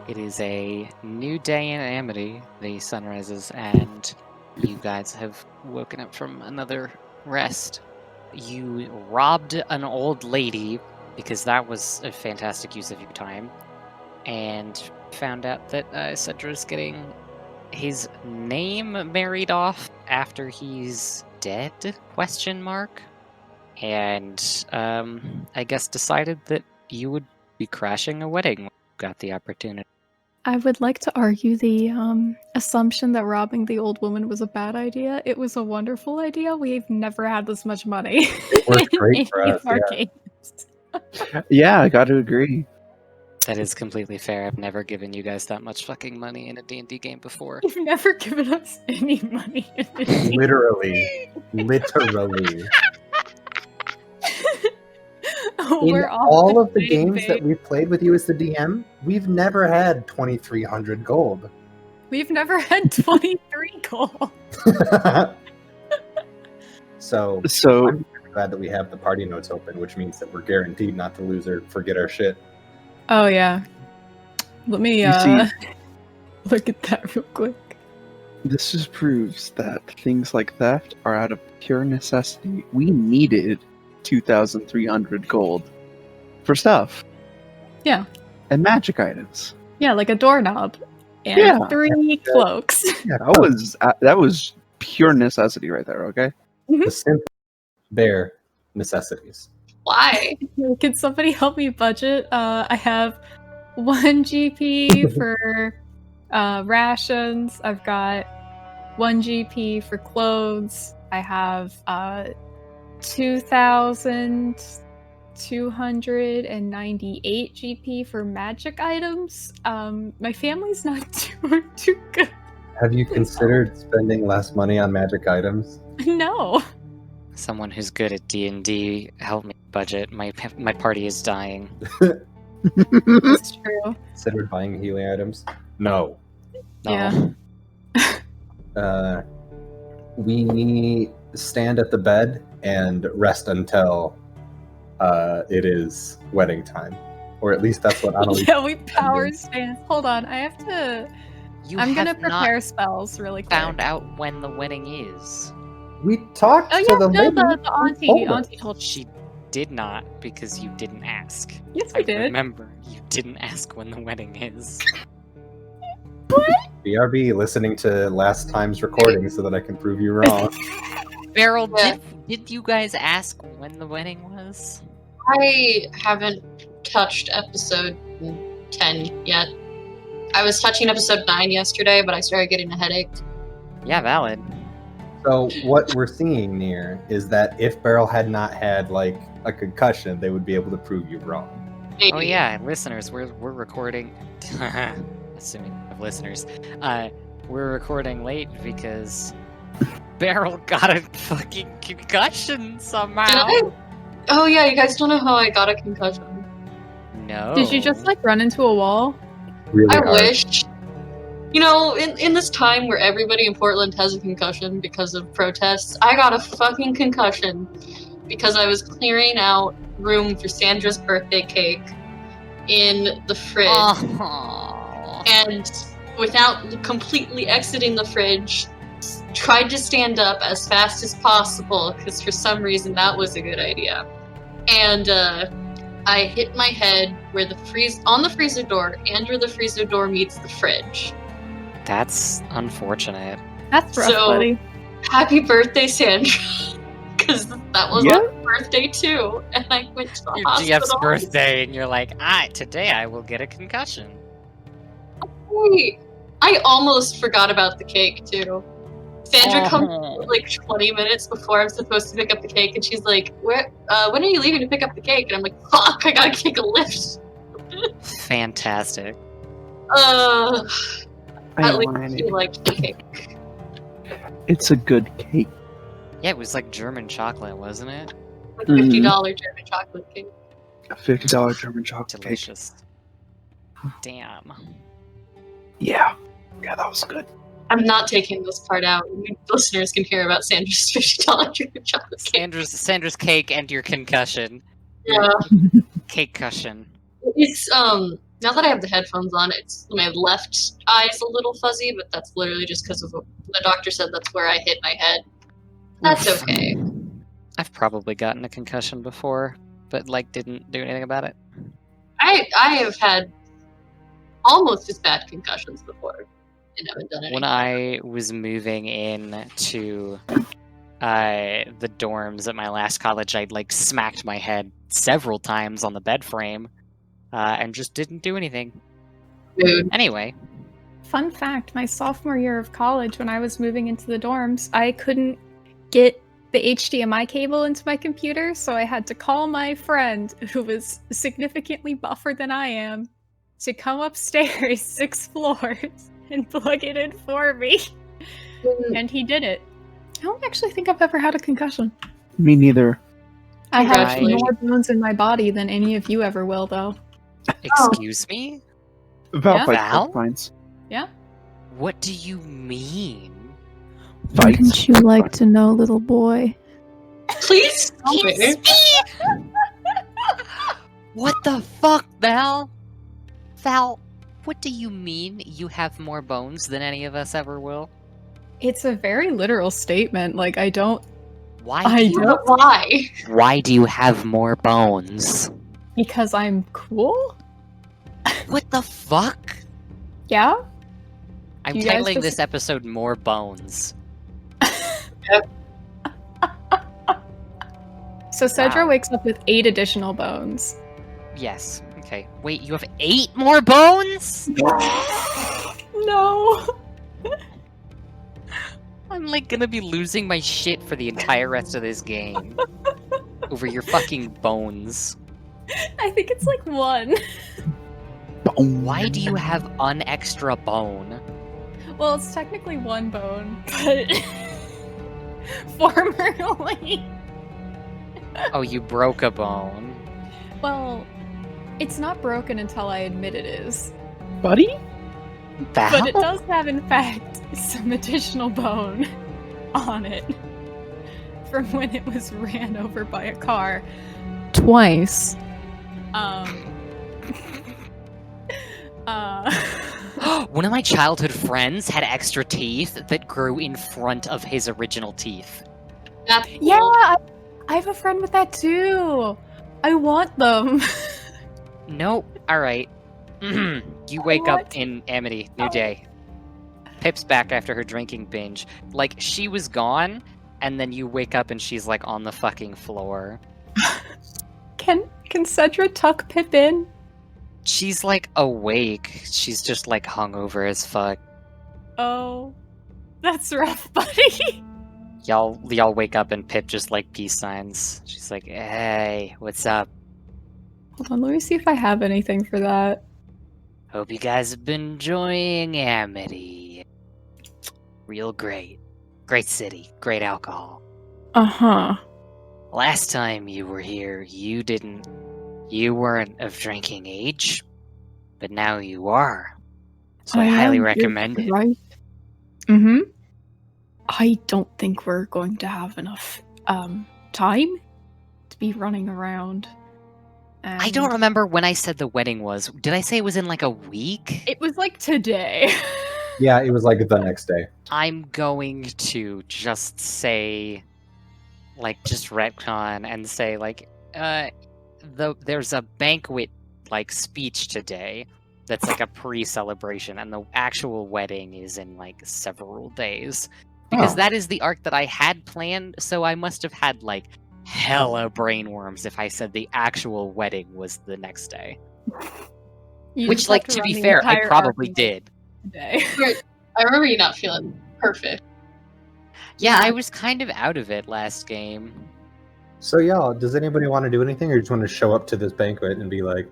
It is a new day in Amity. The sun rises, and you guys have woken up from another rest. You robbed an old lady, because that was a fantastic use of your time, and found out that Cedra's getting his name married off after he's dead? Question mark. And I guess decided that you would be crashing a wedding when you got the opportunity. I would like to argue the assumption that robbing the old woman was a bad idea. It was a wonderful idea. We've never had this much money. It worked great for us, Yeah, I got to agree. That is completely fair. I've never given you guys that much fucking money in a D&D game before. You've never given us any money. Literally. In all of the games that we've played with you as the DM, we've never had 2,300 gold. We've never had 23 gold. So I'm glad that we have the party notes open, which means that we're guaranteed not to lose or forget our shit. Oh yeah. Let me look at that real quick. This just proves that things like theft are out of pure necessity. We needed 2,300 gold for stuff. Yeah. And magic items. Yeah, like a doorknob and 3 cloaks. Yeah, that was pure necessity right there, okay? The simple, bare necessities. Why? Can somebody help me budget? I have 1 GP for rations. I've got 1 GP for clothes. I have 2,298 GP for magic items. My family's not too good. Have you considered spending less money on magic items? No. Someone who's good at D&D, help me budget. My party is dying. That's true. Considered buying healing items? No. Yeah. We stand at the bed and rest until it is wedding time. Or at least that's what Annalise Yeah, we power stand. Hold on, I have to... I'm gonna prepare spells really quick. Found out when the wedding is. We talked to the lady. The auntie told She did not, because you didn't ask. Yes, we did. Remember, you didn't ask when the wedding is. What? BRB, listening to last time's recording so that I can prove you wrong. Beryl, did you guys ask when the wedding was? I haven't touched episode 10 yet. I was touching episode 9 yesterday, but I started getting a headache. Yeah, valid. So what we're seeing here is that if Beryl had not had like a concussion, they would be able to prove you wrong. Maybe. Oh yeah, listeners, we're recording. Assuming we have listeners, we're recording late because Beryl got a fucking concussion somehow. Did I? Oh yeah, you guys don't know how I got a concussion. No. Did you just like run into a wall? Really I hard. wish. You know, in this time where everybody in Portland has a concussion because of protests, I got a fucking concussion because I was clearing out room for Sandra's birthday cake in the fridge. Oh. And without completely exiting the fridge, tried to stand up as fast as possible because for some reason that was a good idea. And I hit my head where on the freezer door and where the freezer door meets the fridge. That's unfortunate. That's rough, So- buddy. Happy birthday, Sandra! Because that was my birthday too, and I went to the Your hospital. GF's birthday, and you're like, today I will get a concussion. Wait, I almost forgot about the cake too. Sandra Oh. comes like 20 minutes before I'm supposed to pick up the cake, and she's like, "When are you leaving to pick up the cake?" And I'm like, "Fuck, I gotta take a lift." Fantastic. At least she liked the cake. It's a good cake. Yeah, it was like German chocolate, wasn't it? Like $50 German chocolate cake. A $50 German chocolate cake. Delicious. Damn. Yeah, that was good. I'm not taking this part out. You listeners can hear about Sandra's $50 German chocolate cake. Sandra's cake and your concussion. Yeah. Cake cushion. It's Now that I have the headphones on, it's my left eye's a little fuzzy, but that's literally just because of the doctor said that's where I hit my head. That's Oof. okay. I've probably gotten a concussion before, but like didn't do anything about it. I have had almost as bad concussions before and haven't done anything. When I was moving in to the dorms at my last college, I'd like smacked my head several times on the bed frame and just didn't do anything. Dude. Anyway, Fun fact, my sophomore year of college, when I was moving into the dorms, I couldn't get the HDMI cable into my computer, so I had to call my friend, who was significantly buffer than I am, to come upstairs 6 floors and plug it in for me. And he did it. I don't actually think I've ever had a concussion. Me neither. I have Congratulations. more bones in my body than any of you ever will, though. excuse me? About Yeah? like Val? points. Yeah? What do you mean? Fights. Wouldn't you like to know, little boy? Please stop it. What the fuck, Val? Val, what do you mean you have more bones than any of us ever will? It's a very literal statement. Like, I don't... Why I do you, don't- Why? why do you have more bones? Because I'm cool? What the fuck? Yeah? I'm You guys titling just- this episode More Bones. So Cedra Wow. wakes up with 8 additional bones. Yes. Okay. Wait, you have 8 more bones? No! I'm like gonna be losing my shit for the entire rest of this game. Over your fucking bones. I think it's like 1. Boom. Why do you have an extra bone? Well, it's technically 1 bone, but... formerly... Oh, you broke a bone. Well, it's not broken until I admit it is. buddy? Val? But it does have, in fact, some additional bone on it. From when it was ran over by a car. Twice. One of my childhood friends had extra teeth that grew in front of his original teeth. That's Yeah, cool. I have a friend with that too. I want them. Nope. Alright. You wake up What? in Amity, new Oh. day. Pip's back after her drinking binge. Like, she was gone, and then you wake up and she's like on the fucking floor. Can Cedra tuck Pip in? She's like awake. She's just like hungover as fuck. Oh, that's rough, buddy. Y'all wake up and Pip just like peace signs. She's like, hey, what's up? Hold on, let me see if I have anything for that. Hope you guys have been enjoying Amity. Real great. Great city. Great alcohol. Uh-huh. Last time you were here, you weren't of drinking age, but now you are. So I highly recommend it. Right. Mm-hmm. I don't think we're going to have enough time to be running around. I don't And remember when I said the wedding was. Did I say it was in like a week? It was like today. Yeah, it was like the next day. I'm going to just say, like, just retcon and say, like, there's a banquet, like, speech today that's like a pre-celebration, and the actual wedding is in, like, several days. Because Oh. that is the arc that I had planned, so I must have had, like, hella brainworms if I said the actual wedding was the next day. You Which, just like, have to run be the fair, I entire probably arc did. today. I remember you not feeling perfect. Yeah, I was kind of out of it last game. So, y'all, does anybody want to do anything, or just want to show up to this banquet and be like,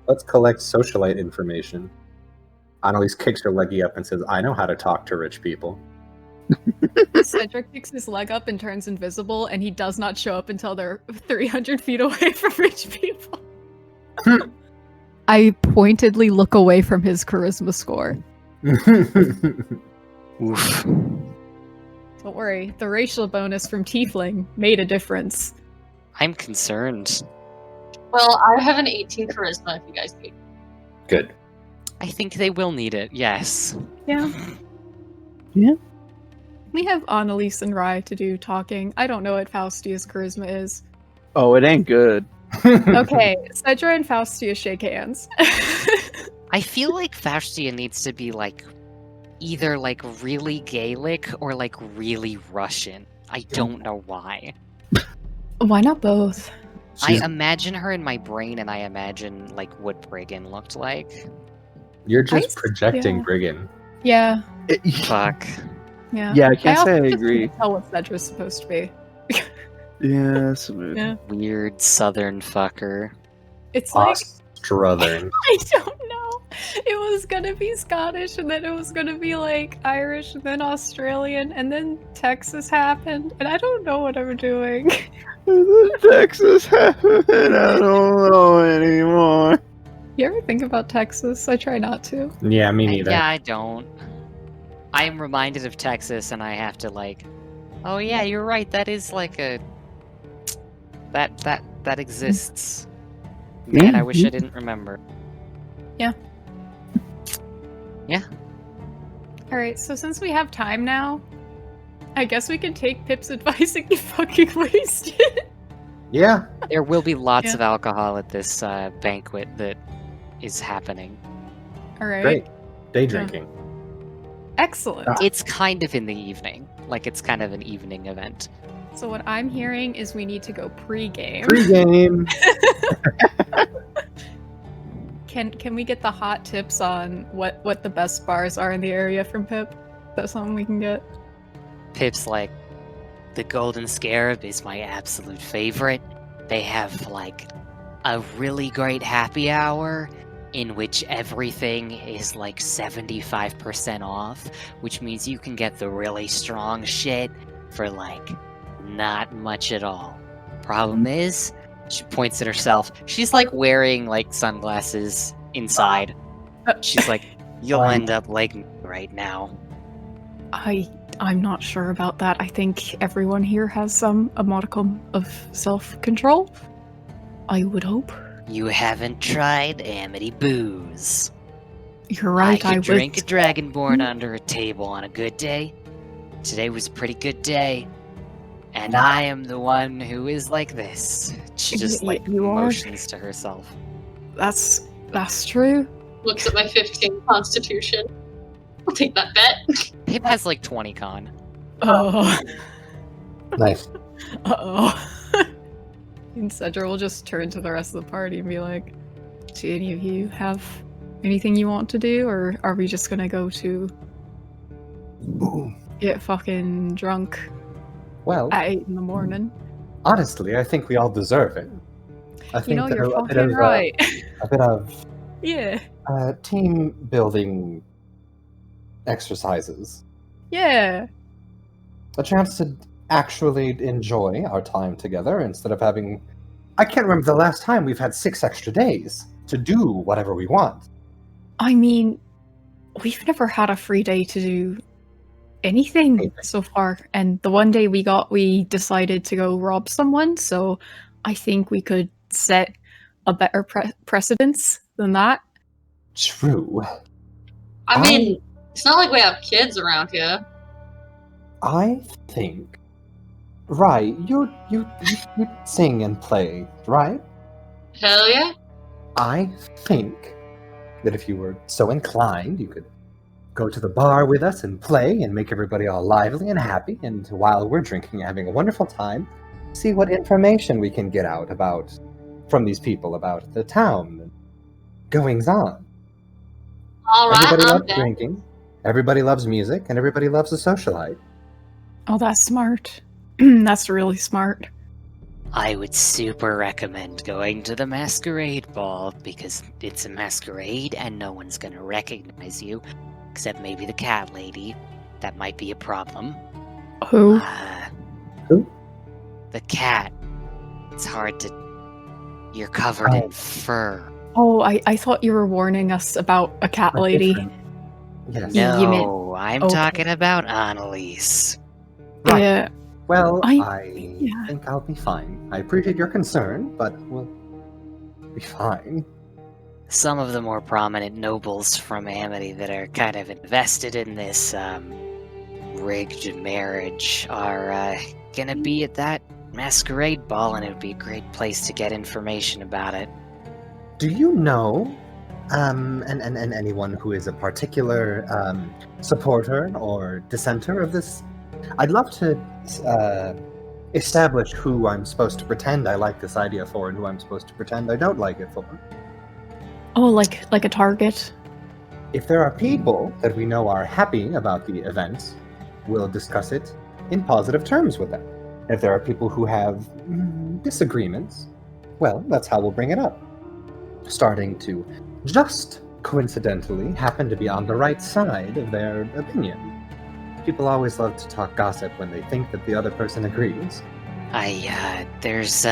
let's collect socialite information? Annalise kicks her leggy up and says, I know how to talk to rich people. Cedric picks his leg up and turns invisible, and he does not show up until they're 300 feet away from rich people. I pointedly look away from his charisma score. Oof. Don't worry, the racial bonus from Tiefling made a difference. I'm concerned. Well, I have an 18 charisma if you guys need. Good. I think they will need it, yes. Yeah. Yeah. We have Annalise and Rai to do talking. I don't know what Faustia's charisma is. Oh, it ain't good. Okay, Cedra and Faustia shake hands. I feel like Faustia needs to be, like, either, like, really Gaelic or, like, really Russian. I don't know why. Why not both? She's- I imagine her in my brain, and I imagine, like, what Briggan looked like. You're just I- projecting yeah. Briggan. Yeah, Fuck. yeah. Yeah, I can't also say I just agree. can't tell what Cedra's supposed to be. Yeah, smooth. Yeah. Weird southern fucker. It's like, Struthern. I don't know. It was gonna be Scottish, and then it was gonna be like Irish, and then Australian, and then Texas happened, and I don't know what I'm doing. Texas happened. I don't know anymore. You ever think about Texas? I try not to. Yeah, me neither. Yeah, I don't. I am reminded of Texas, and I have to, like, oh yeah, you're right, that is like a... That exists. Man, I wish I didn't remember. Alright, so since we have time now, I guess we can take Pip's advice and get fucking wasted. Yeah. There will be lots Yeah. of alcohol at this banquet that is happening. Alright. Great. Day drinking. Excellent. It's kind of in the evening. Like, it's kind of an evening event. So what I'm hearing is we need to go pre-game. Pre-game. Can we get the hot tips on what the best bars are in the area from Pip? That's something we can get. Pip's like, the Golden Scarab is my absolute favorite. They have, like, a really great happy hour in which everything is, like, 75% off, which means you can get the really strong shit for, like, not much at all. Problem is, she points at herself. She's, like, wearing, like, sunglasses inside. She's like, you'll end up like me right now. I'm not sure about that. I think everyone here has a modicum of self-control. I would hope. You haven't tried Amity Booze. You're right. I I could drink a would. Dragonborn under a table on a good day. Today was a pretty good day. And I am the one who is like this. She just, like, You are. motions to herself. That's true. Looks at my 15 constitution. I'll take that bet. Pip has, like, 20 con. Oh. Nice. Uh-oh. And Cedra will just turn to the rest of the party and be like, do any of you have anything you want to do, or are we just gonna go to get fucking drunk Well, at 8 in the morning? honestly, I think we all deserve it. I think You know, that you're a bit fucking of, right. a bit of Yeah. team building exercises. Yeah. A chance to actually enjoy our time together instead of having... I can't remember the last time we've had 6 extra days to do whatever we want. I mean, we've never had a free day to do anything so far. And the one day we decided to go rob someone, so I think we could set a better precedence than that. True. I mean, it's not like we have kids around here. I think... Right, you sing and play, right? Hell yeah. I think that if you were so inclined, you could go to the bar with us and play and make everybody all lively and happy, and while we're drinking and having a wonderful time, see what information we can get out from these people about the town and goings on. Alright, Everybody I'm loves down. drinking, everybody loves music, and everybody loves a socialite. Oh, that's smart. That's really smart. I would super recommend going to the masquerade ball because it's a masquerade and no one's gonna recognize you, except maybe the cat lady. That might be a problem. Who? Who? The cat. It's hard to... You're covered in fur. Oh, I thought you were warning us about a cat A lady. different- Yes. Yeah. You meant- No, I'm okay. talking about Annalise. Right. Yeah. Well, I yeah. think I'll be fine. I appreciate your concern, but we'll be fine. some of the more prominent nobles from Amity that are kind of invested in this rigged marriage are gonna be at that masquerade ball, and it would be a great place to get information about it. Do you know, and anyone who is a particular supporter or dissenter of this? I'd love to establish who I'm supposed to pretend I like this idea for, and who I'm supposed to pretend I don't like it for. Oh, like a target. If there are people that we know are happy about the event, we'll discuss it in positive terms with them. If there are people who have disagreements, well, that's how we'll bring it up. Starting to just coincidentally happen to be on the right side of their opinion. People always love to talk gossip when they think that the other person agrees. There's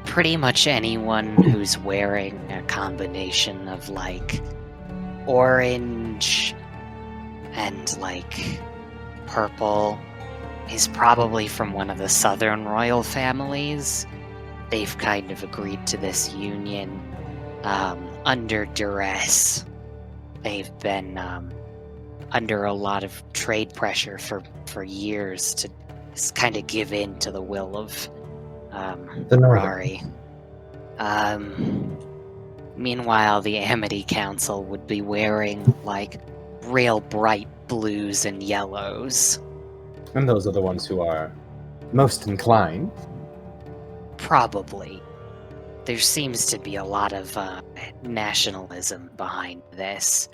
pretty much anyone who's wearing a combination of like orange and like purple is probably from one of the southern royal families. They've kind of agreed to this union under duress. They've been under a lot of trade pressure for years to just kind of give in to the will of The Northern. Rari. Meanwhile, the Amity Council would be wearing like real bright blues and yellows. And those are the ones who are most inclined. Probably. There seems to be a lot of nationalism behind this.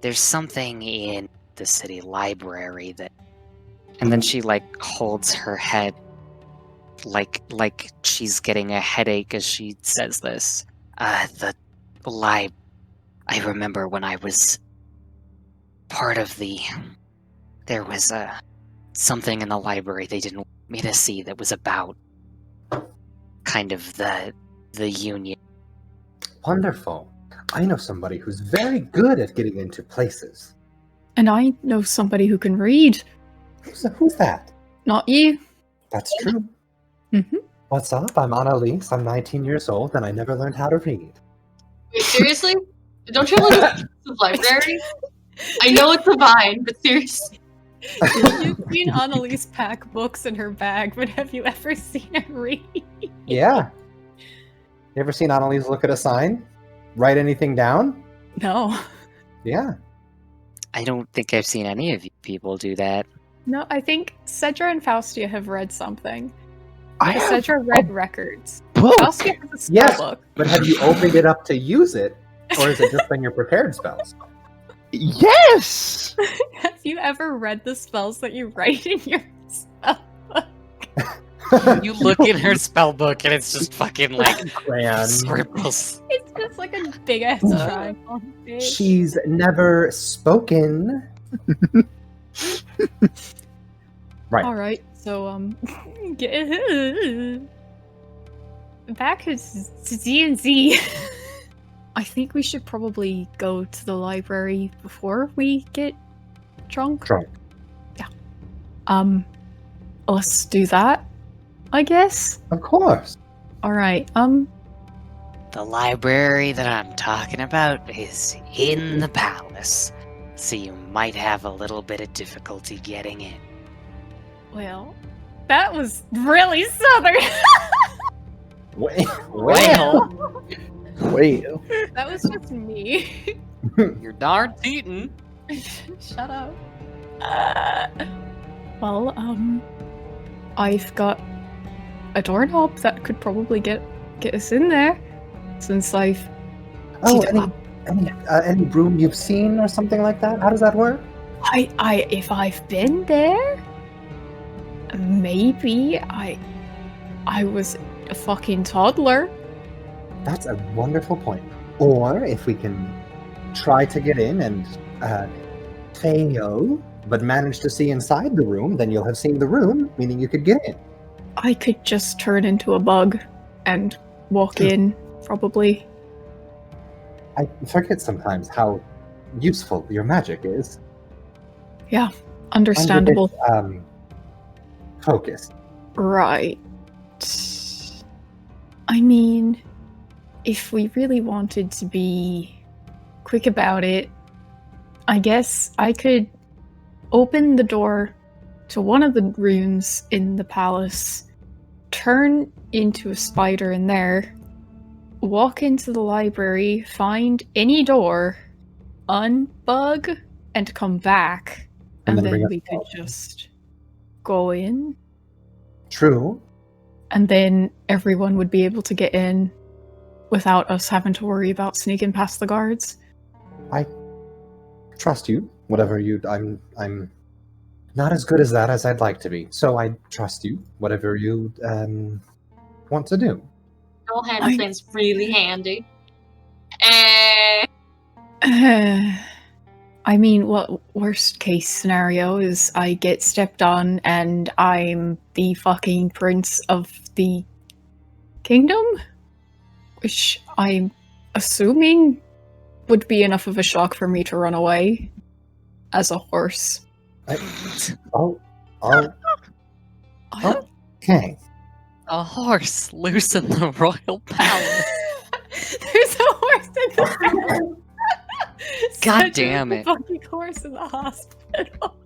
There's something in the city library that... And then she, like, holds her head like she's getting a headache as she says this. I remember when I was part of the... There was something in the library they didn't want me to see that was about kind of the union. Wonderful. I know somebody who's very good at getting into places. And I know somebody who can read. Who's that? Not you. That's true. Mm-hmm. What's up? I'm Annalise. I'm 19 years old and I never learned how to read. Wait, seriously? Don't you have like a library? I know it's a vine, but seriously. You've seen Annalise pack books in her bag, but have you ever seen her read? Yeah. You ever seen Annalise look at a sign? Write anything down? No. Yeah. I don't think I've seen any of you people do that. No, I think Cedra and Faustia have read something. I have Cedra read records. book. Faustia has a spell Yes. book. But have you opened it up to use it? Or has it just been your prepared spells? Yes. Have you ever read the spells that you write in your spell? You look in her spell book and it's just fucking like Crayon. scribbles. It's just like a big ass triangle on the page. She's never spoken. Right. All right, so back to Z&Z. I think we should probably go to the library before we get drunk. Drunk. Yeah. Let's do that, I guess. Of course. All right. The library that I'm talking about is in the palace, so you might have a little bit of difficulty getting in. Well, that was really southern. Wait. Well, Wait. That was just me. you're darn tootin'. Shut up. Well, I've got a doorknob that could probably get us in there, since I've. Oh, teed up. any room you've seen or something like that? How does that work? If I've been there, maybe I was a fucking toddler. That's a wonderful point. Or if we can try to get in and fail, but manage to see inside the room, then you'll have seen the room, meaning you could get in. I could just turn into a bug and walk in, probably. I forget sometimes how useful your magic is. Understandable. Focused. Right. I mean, if we really wanted to be quick about it, I guess I could open the door to one of the rooms in the palace, turn into a spider in there, walk into the library, find any door, unbug, and come back. And And then bring then us we could out. just go in, True. and then everyone would be able to get in without us having to worry about sneaking past the guards. I trust you. Whatever you, I'm not as good as that as I'd like to be. So I trust you. Whatever you want to do. All handprints really handy. Eh. I mean, what worst case scenario is I get stepped on and I'm the fucking prince of the kingdom? Which I'm assuming would be enough of a shock for me to run away as a horse. Oh, What? okay. A horse loose in the royal palace. There's a horse in the God Such damn a it. fucking horse in the hospital.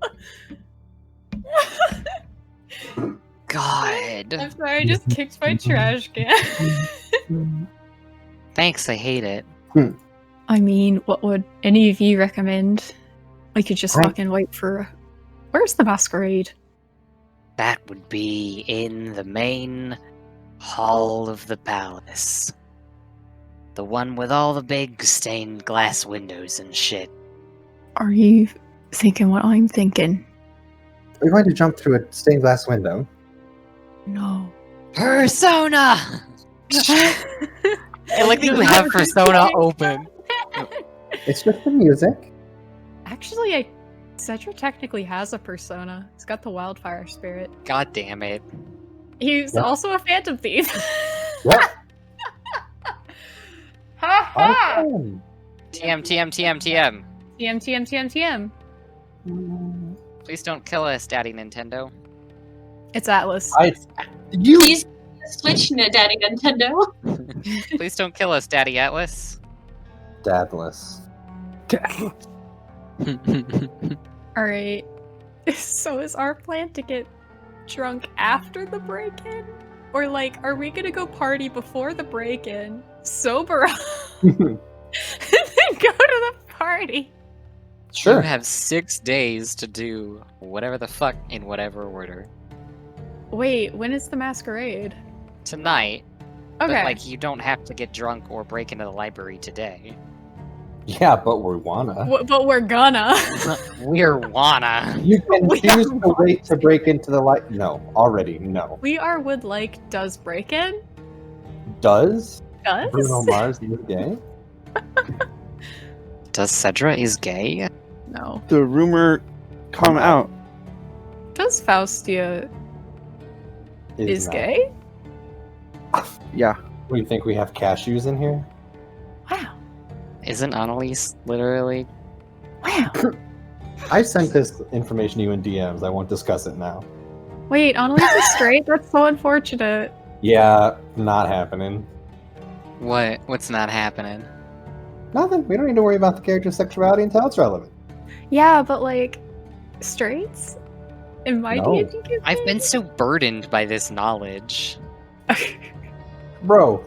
God. I'm sorry, I just kicked my trash can. Thanks, I hate it. I mean, what would any of you recommend? We could just I- fucking wait for. Where's the masquerade? That would be in the main hall of the palace. The one with all the big stained glass windows and shit. Are you thinking what I'm thinking? We're going to jump through a stained glass window. No. Persona! I like that you have Persona open. It's just the music. Actually, Cedric technically has a persona. He's got the wildfire spirit. God damn it. He's Yeah. also a phantom thief. What? Ha ha! Awesome. TM, TM, TM, TM. TM, TM, TM, TM. Please don't kill us, Daddy Nintendo. It's Atlas. You. Please switch Daddy Nintendo. Please don't kill us, Daddy Atlas. Dadless. Alright. So is our plan to get drunk after the break-in? Or like, are we gonna go party before the break-in, sober up, and then go to the party? You Sure. have 6 days to do whatever the fuck in whatever order. Wait, when is the masquerade? Tonight. Okay. But, like, you don't have to get drunk or break into the library today. Yeah, but we wanna. But we're gonna. We're wanna. You can We choose are to wait to break into the light. No, already no. We are would like does break-in? Does Does? Bruno Mars is gay? Does Cedra is gay? No. The rumor come out. Does Faustia is not. gay? Yeah. We think we have cashews in here? Wow. Isn't Annalise literally? Wow. I sent this information to you in DMs. I won't discuss it now. Wait, Annalise is straight? That's so unfortunate. Yeah, not happening. What? What's not happening? Nothing. We don't need to worry about the character's sexuality until it's relevant. Yeah, but like, straights? In my No. D&D campaign? I've been so burdened by this knowledge. Bro,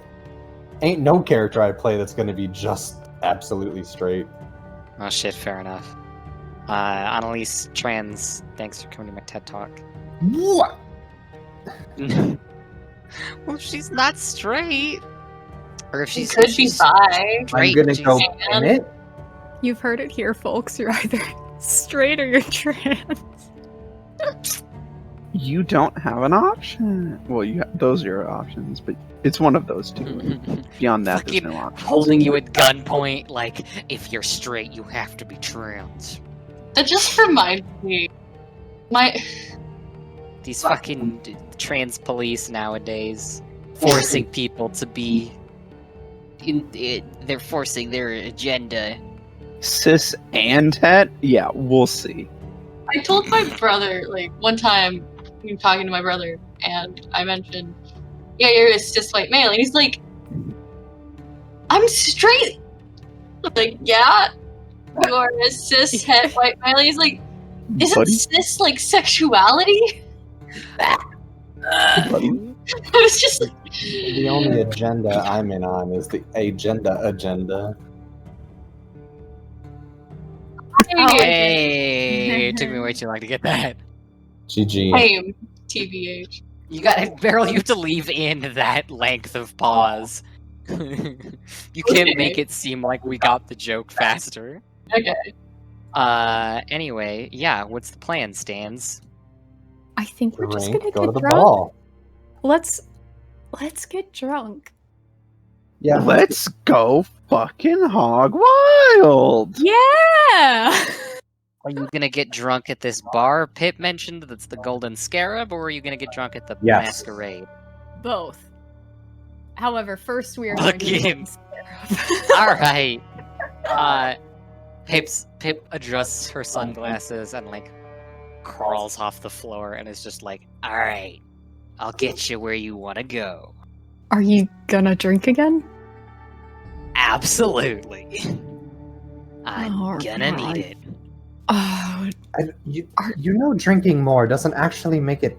ain't no character I play that's going to be just absolutely straight. Oh shit, fair enough. Annalise Trans, thanks for coming to my TED Talk. What? Well, if she's not straight. Or if She she's could if be she's bi. straight, I'm gonna she's- go in it. You've heard it here, folks. You're either straight or you're trans. You don't have an option. Well, those are your options, but it's one of those two. Beyond that, there's Fucking no option. holding you at gunpoint, like, if you're straight, you have to be trans. That just reminds me. These fucking trans police nowadays forcing people to be. They're forcing their agenda. Cis and het? Yeah, we'll see. I told my brother, like, one time, we were talking to my brother, and I mentioned, yeah, you're a cis white male, and he's like, I'm straight. Like, yeah, you are a cis het white male. He's like, isn't Buddy? cis like sexuality? Buddy? I was just like, The only agenda I'm in on is the agenda. Hey, it took me way too long to get that. GG. Same, TBH. You got Beryl. You have to leave in that length of pause. You can't make it seem like we got the joke faster. Okay. Anyway, yeah. What's the plan, Stans? I think we're just Rank, gonna go to get the drunk. ball. Let's get drunk. Yeah. Let's go fucking hog wild! Yeah. Are you gonna get drunk at this bar Pip mentioned that's the Golden Scarab, or are you gonna get drunk at the Yes. Masquerade? Both. However, first we are Look going to in. Alright. Pip adjusts her sunglasses and like crawls off the floor and is just like, alright, I'll get you where you wanna go. Are you gonna drink again? Absolutely. I'm Oh, gonna God. need it. Oh, You know drinking more doesn't actually make it...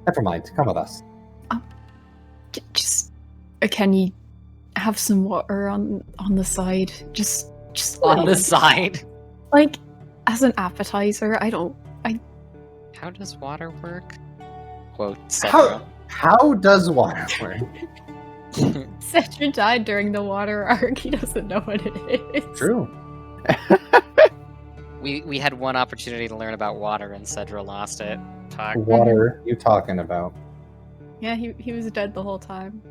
Never mind, come with us. just can you have some water on the side? Just On the little. side. Like as an appetizer. How does water work? Quote Cedra. How does water work? Cedra died during the water arc. He doesn't know what it is. True. We had one opportunity to learn about water and Cedra lost it. Talk. Water you talking about? Yeah, he was dead the whole time.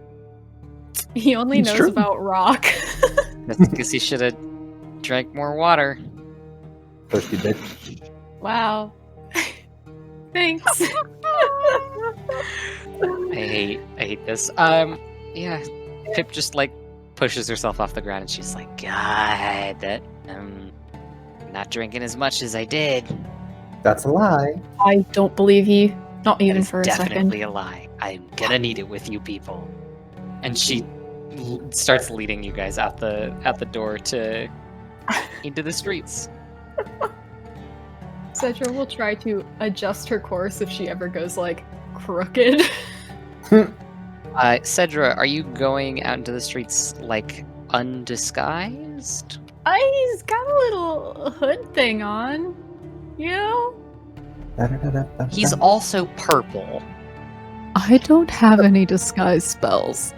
He only It's knows true. about rock. That's because he should have drank more water. Thirsty bitch. Wow. Thanks. I hate this. Yeah. Pip just like pushes herself off the ground and she's like, God, that not drinking as much as I did. That's a lie. I don't believe you. Not That even is for a definitely second. a lie. I'm gonna need it with you people. And she starts leading you guys out the door to into the streets. Cedra will try to adjust her course if she ever goes like crooked. Cedra, are you going out into the streets like undisguised? He's got a little hood thing on. You know? He's also purple. I don't have any disguise spells.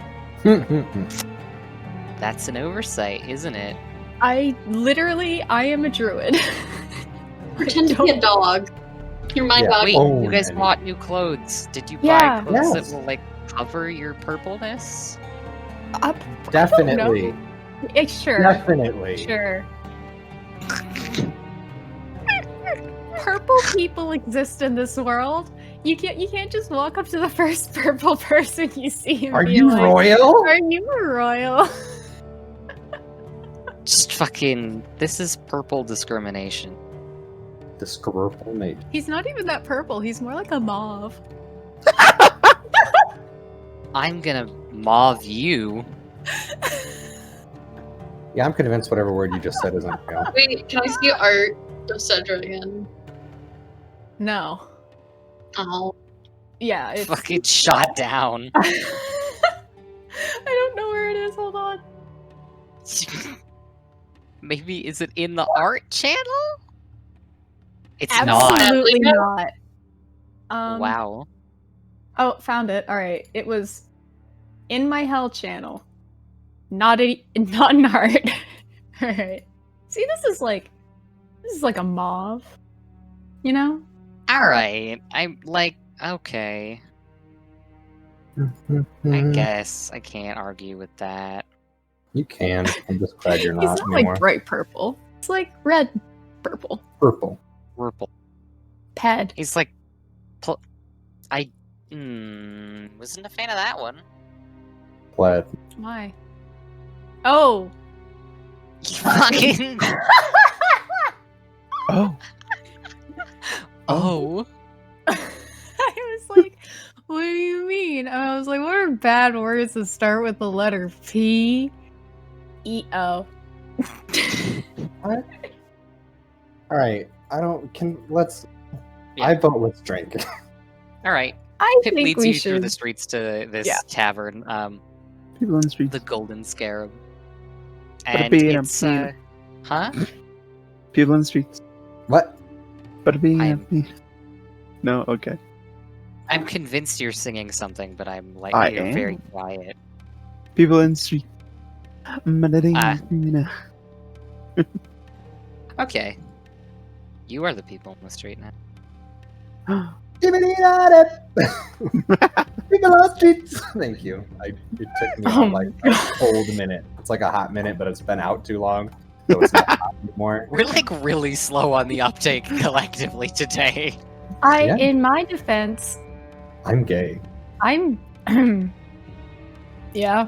That's an oversight, isn't it? I am a druid. Pretend to be a dog. You're my Yeah. dog. Wait, Oh, you guys Eddie. bought new clothes. Did you Yeah. buy clothes Yes. that will like cover your purpleness? Definitely. Yeah, sure. Definitely. Sure. Purple people exist in this world. You can't just walk up to the first purple person you see and Are be you like, royal? Are you a royal? Just fucking. This is purple discrimination. Discriminate. He's not even that purple. He's more like a mauve. I'm gonna mauve you. Yeah, I'm convinced whatever word you just said isn't real. Wait, can I see art of Cedra again? No. Oh. Yeah, it's Fucking shot down. I don't know where it is. Hold on. Maybe is it in the art channel? It's not. Absolutely not. not. Wow. Oh, found it. All right. It was in my hell channel. Not an art. All right. See, this is like a mauve. You know? All right. I'm like, okay. I guess I can't argue with that. You can. I'm just glad you're He's not not anymore. like bright purple. It's like red purple. Purple. Purple. Ped. He's like, I wasn't a fan of that one. Plaid. Why? Oh. You fucking. Oh, Oh. I was like, what do you mean? And I was like, what are bad words that start with the letter P? EO. What? All right. Let's. Yeah. I vote let's drink. All right. I Pip think leads we you should. through the streets to this Yeah. tavern, People in the streets. the Golden Scarab. Bada And bing, it's, bing. huh? People in the streets. What? Bada bing, I'm- bing. No, okay. I'm convinced you're singing something, but I'm like, I you're very am. quiet. People in the streets. Okay. You are the people in the street now. People on the streets. Thank you. It took me Oh like my a God. cold minute. It's like a hot minute, but it's been out too long, so it's not hot anymore. We're like really slow on the uptake collectively today. Yeah. In my defense, I'm gay. I'm. Yeah.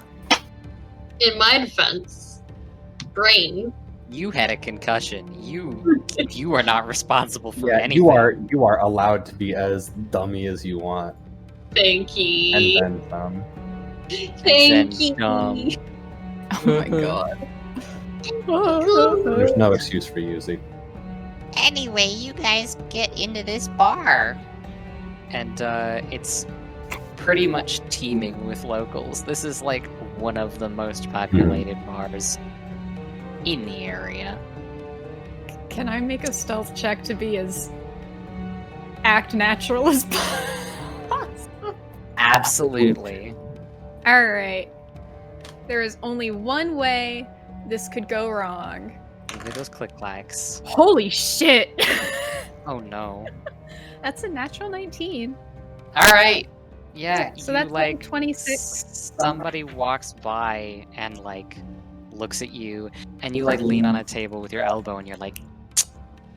In my defense, brain. You had a concussion. You are not responsible for Yeah, anything. you are allowed to be as dummy as you want, Thank and you. then some. Thank you. dumb. Oh my god. There's no excuse for you, Z. Anyway, you guys get into this bar. And it's pretty much teeming with locals. This is like one of the most populated bars in the area. Can I make a stealth check to be as act natural as possible? Absolutely. Alright. There is only one way this could go wrong. Look at those click clacks. Holy shit! Oh no. That's a natural 19. Alright. Yeah, So you that's like 26. somebody walks by and like looks at you and you like lean on a table with your elbow and you're like,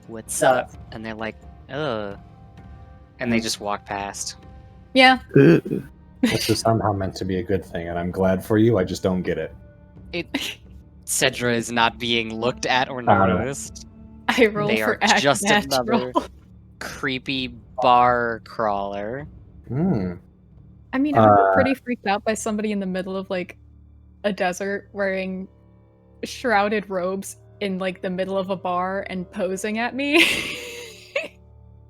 what's up? And they're like, ugh. And they just walk past. Yeah. This is somehow meant to be a good thing, and I'm glad for you. I just don't get it. Cedra is not being looked at or Uh, noticed. I roll They for are act just natural. another creepy bar crawler. Hmm. I mean, I would be pretty freaked out by somebody in the middle of like a desert wearing shrouded robes in like the middle of a bar and posing at me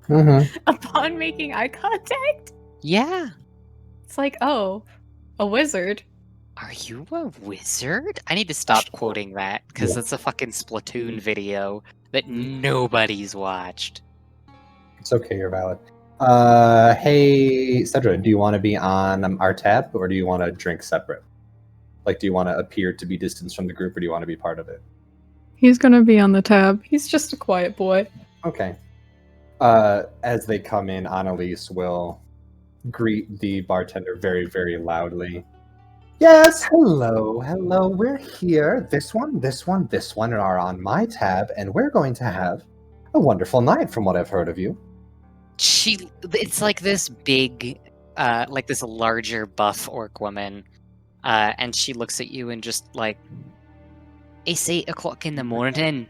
Mm-hmm. upon making eye contact. Yeah. It's like, oh, a wizard. Are you a wizard? I need to stop quoting that because it's a fucking Splatoon video that nobody's watched. It's okay, you're valid. Hey, Cedra, do you want to be on our tab, or do you want to drink separate? Like, do you want to appear to be distanced from the group, or do you want to be part of it? He's gonna be on the tab. He's just a quiet boy. Okay. As they come in, Annalise will greet the bartender very, very loudly. Yes, hello, we're here. This one are on my tab, and we're going to have a wonderful night from what I've heard of you. It's like this big, like this larger buff orc woman, and she looks at you and just like, it's 8 o'clock in the morning.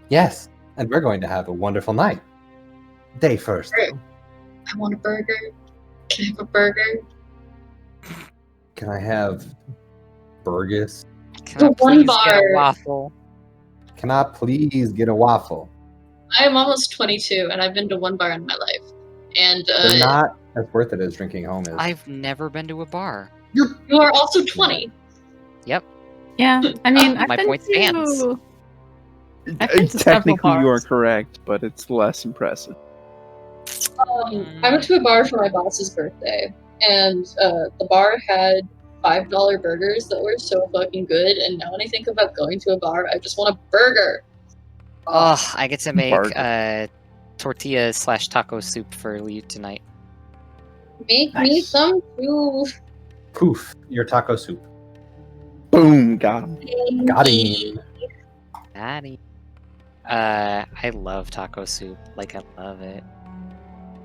Yes, and we're going to have a wonderful night. Day first. Great. I want a burger. Can I have a burger? Can I have burgers? Can I The one please get a bar. waffle? Can I please get a waffle? I am almost 22, and I've been to one bar in my life. And They're not as worth it as drinking home is. I've never been to a bar. you are also 20. Yep. Yeah, I mean, My point stands. I've been to several Technically, you are bars. correct, but it's less impressive. I went to a bar for my boss's birthday, and the bar had $5 burgers that were so fucking good. And now when I think about going to a bar, I just want a burger. Oh, I get to make Bargain. tortilla / taco soup for you tonight. Make me Nice. some too. Poof, your taco soup. Boom, got him. Got him. Daddy. I love taco soup. Like, I love it.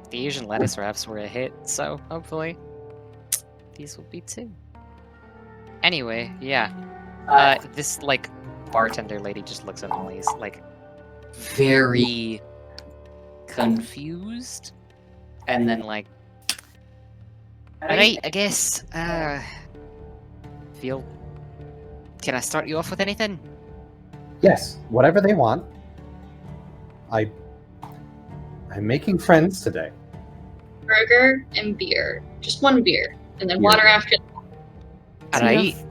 The Asian lettuce wraps were a hit, so hopefully these will be too. Anyway, yeah. This, like, bartender lady just looks at Annalise, like, very confused. And then, like, alright, I guess, feel Can I start you off with anything? Yes, whatever they want. I'm making friends today. Burger and beer. Just one beer. And then Beer. water after. Do you Alright. have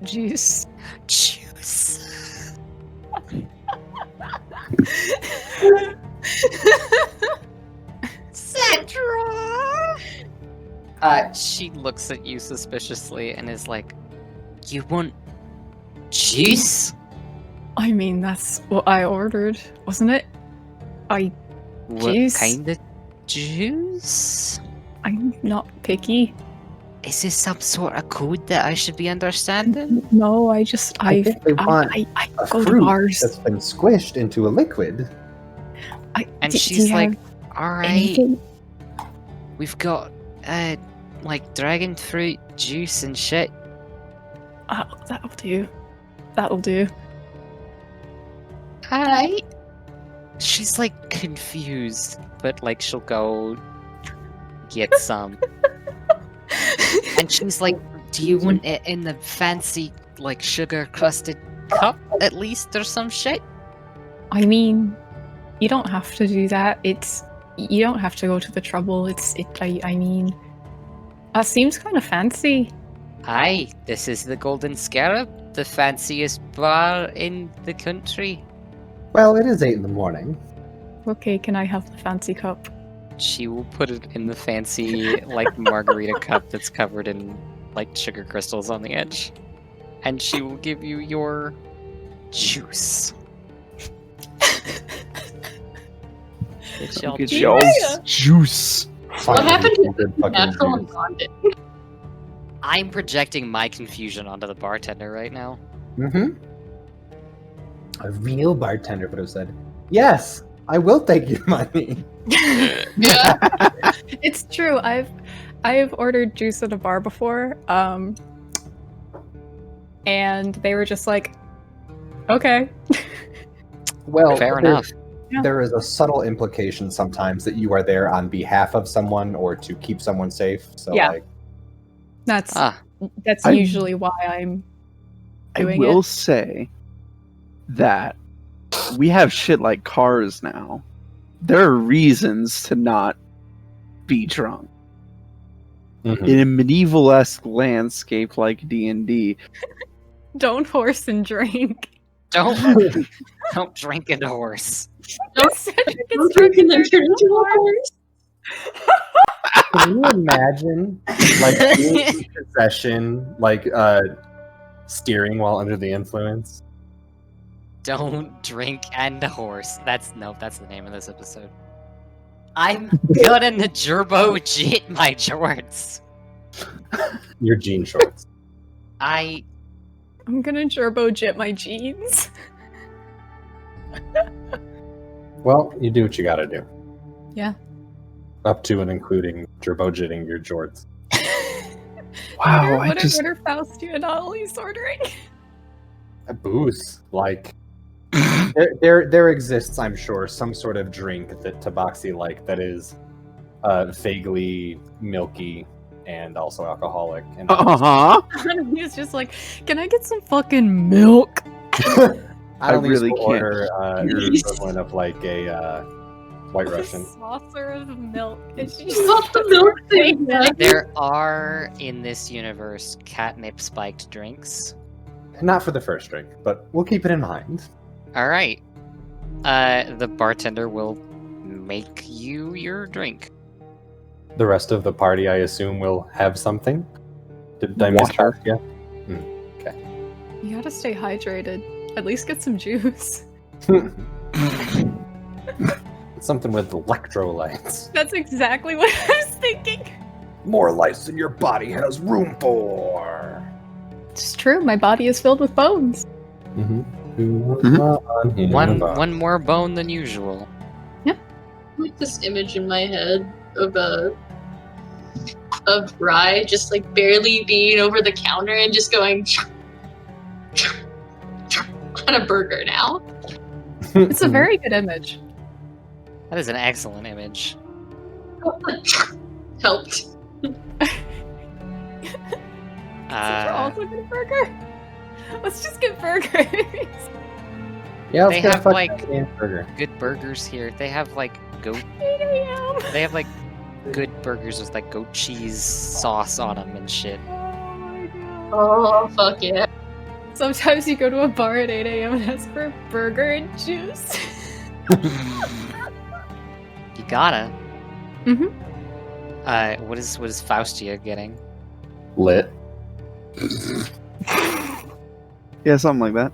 Juice. Juice. Sandra! She looks at you suspiciously and is like, "You want juice? I mean, that's what I ordered, wasn't it? What Juice? kind of juice? I'm not picky. Is this some sort of code that I should be understanding?" No, I think they want I A go to fruit bars. that's been squished into a liquid. And do she's you like, have "Alright, anything? we've got, like dragon fruit juice and shit." That'll do. That'll do. Alright. She's like confused, but like she'll go get some. And she's like, "Do you want it in the fancy, like sugar crusted cup at least or some shit?" I mean, you don't have to do that. You don't have to go to the trouble. I mean, that seems kind of fancy. Aye, this is the Golden Scarab, the fanciest bar in the country. Well, it is 8 in the morning. Okay, can I have the fancy cup? She will put it in the fancy, like, margarita cup that's covered in, like, sugar crystals on the edge. And she will give you your juice. It's y'all Get juice. y'all's juice. What Finally, happened some to good fucking natural juice. bonding? I'm projecting my confusion onto the bartender right now. Mm-hmm. A real bartender would have said, "Yes, I will take your money." Yeah. It's true. I've ordered juice at a bar before, and they were just like, "Okay." Well, Fair there- enough. Yeah. There is a subtle implication sometimes that you are there on behalf of someone or to keep someone safe. So, Yeah. like, That's Ah, that's usually why I'm I doing will it. say that we have shit like cars now. There are reasons to not be drunk. mhm. In a medieval-esque landscape like D&D, Don't horse and drink. don't drink and horse. Cedric gets Don't drunk drink and then there's turn into no a horse. Can you imagine, like, being in possession, like, steering while under the influence? Don't drink and horse. That's the name of this episode. I'm gonna gerbo jit my jorts. Your jean shorts. I I'm gonna turbo jet my jeans. Well, you do what you gotta do. Yeah. Up to and including turbojitting your jorts. wow, What are Faustia and Ollie's ordering? A booze. Like, there exists, I'm sure, some sort of drink that Tabaxi like that is vaguely milky and also alcoholic. And Uh-huh. He was just like, "Can I get some fucking milk?" I don't really really can't order hear the equivalent of like a White Russian. A saucer of milk. And she It's not the milk thing, man. there are in this universe catnip spiked drinks. Not for the first drink, but we'll keep it in mind. All right. The bartender will make you your drink. The rest of the party, I assume, will have something. Did I miss Water. that? Yeah. You gotta stay hydrated. At least get some juice. Something with electrolytes. That's exactly what I was thinking. More lights than your body has room for. It's true. My body is filled with bones. One more bone than usual. Like this image in my head of Rye just like barely being over the counter and just going on a burger now. It's a very good image. That is an excellent image. Helped. You're also good burger. Let's just get burgers. Yeah, let's They get a have, fucking like- hamburger. Good burgers here. They have like goat. 8 a.m. They have like good burgers with like goat cheese sauce on them and shit. Oh my god. Oh, fuck yeah. Sometimes you go to a bar at 8 a.m. and ask for a burger and juice. You gotta. Mhm. What is Faustia getting? Lit. Yeah, something like that.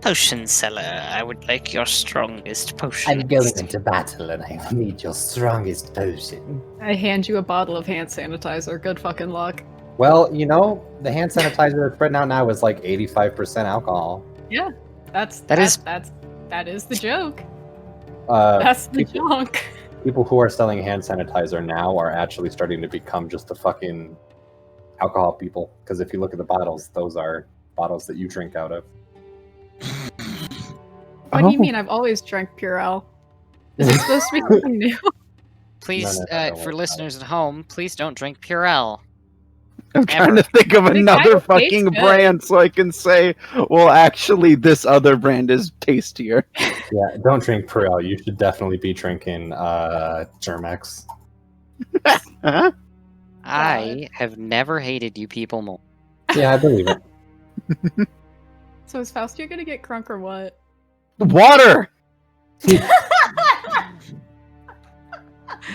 Potion seller. I would like your strongest potion. into battle and I need your strongest potion. I hand you a bottle of hand sanitizer. Good fucking luck. Well, you know, the hand sanitizer that's spreading out now is like 85% alcohol. That is the joke. That's the joke. People who are selling hand sanitizer now are actually starting to become just the fucking alcohol people. Because if you look at the bottles, those are bottles that you drink out of. What do you Oh. mean? I've always drank Purell. Is it supposed to be something new? Please, No, don't for worry listeners at home, please don't drink Purell. I'm trying to Ever. think of It another kinda tastes fucking good. brand so I can say, well, actually, this other brand is tastier. Yeah, don't drink Purell. You should definitely be drinking Germex. Huh? I have never hated you people more. Yeah, I believe it. So is Faustia gonna get crunk or what? Water!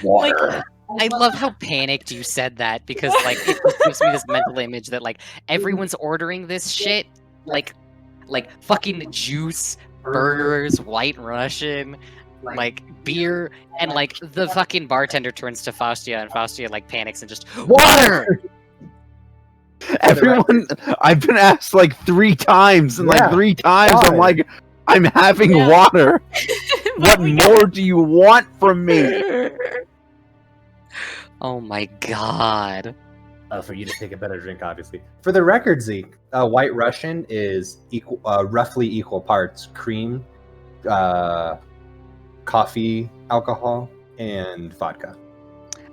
Water. I love how panicked you said that because like it just gives me this mental image that like everyone's ordering this shit like fucking juice, burgers, White Russian, like beer, and like the fucking bartender turns to Faustia and Faustia like panics and just water. Everyone, I've been asked like 3 times, and Yeah, like 3 times why? I'm like, I'm having Yeah. water. What But we got- more do you want from me? Oh my god. For you to take a better drink, obviously. For the record, Zeke, White Russian is equal, roughly equal parts cream, coffee, alcohol, and vodka.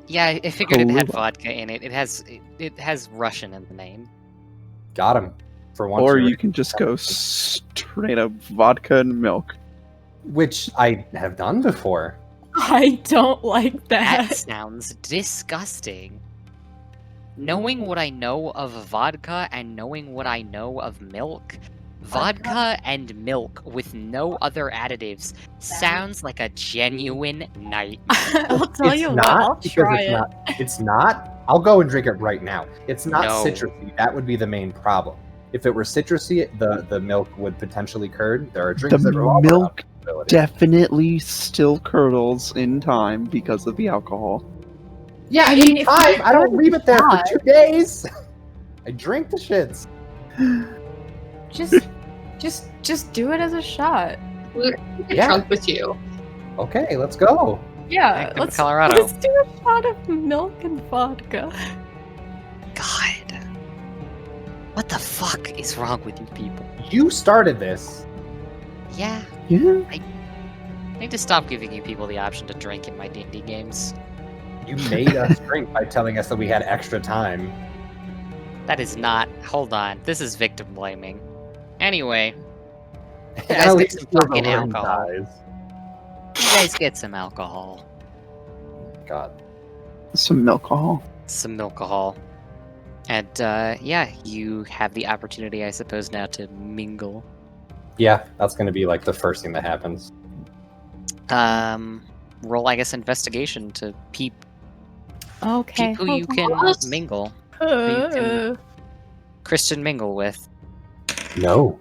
Yeah, I figured it had Kahlua. vodka in it. It has Russian in the name. Got him. For once, Or you're- you can just go straight up vodka and milk. which I have done before. I don't like That that. sounds disgusting. Knowing what I know of vodka and knowing what I know of milk, vodka and milk with no other additives sounds like a genuine nightmare. I'll tell It's you what, not I'll because try it's it. not. It's not. I'll go and drink it right now. It's not No. citrusy. That would be the main problem. If it were citrusy, the milk would potentially curd. There are The drinks that revolve around milk that possibility. definitely still curdles in time because of the alcohol. Yeah, I mean, if time. you I don't curd leave it there for shot- 2 days. I drink the shits. Just do it as a shot. Get Yeah. drunk with you. Okay, let's go. Yeah, Back to let's Colorado. let's do a shot of milk and vodka. God. What the fuck is wrong with you people? You started this. Yeah, Yeah. I need to stop giving you people the option to drink in my D&D games. You made us drink by telling us that we had extra time. That is not... Hold on. This is victim blaming. Anyway, you And guys at get least some you're the fucking one who alcohol. dies. You guys get some alcohol. God. Some alcohol. Some alcohol. And, yeah, you have the opportunity, I suppose, now to mingle. Yeah, that's going to be like the first thing that happens. Roll, I guess, investigation to peep Okay. who you can What? mingle. Uh, Christian mingle with. No.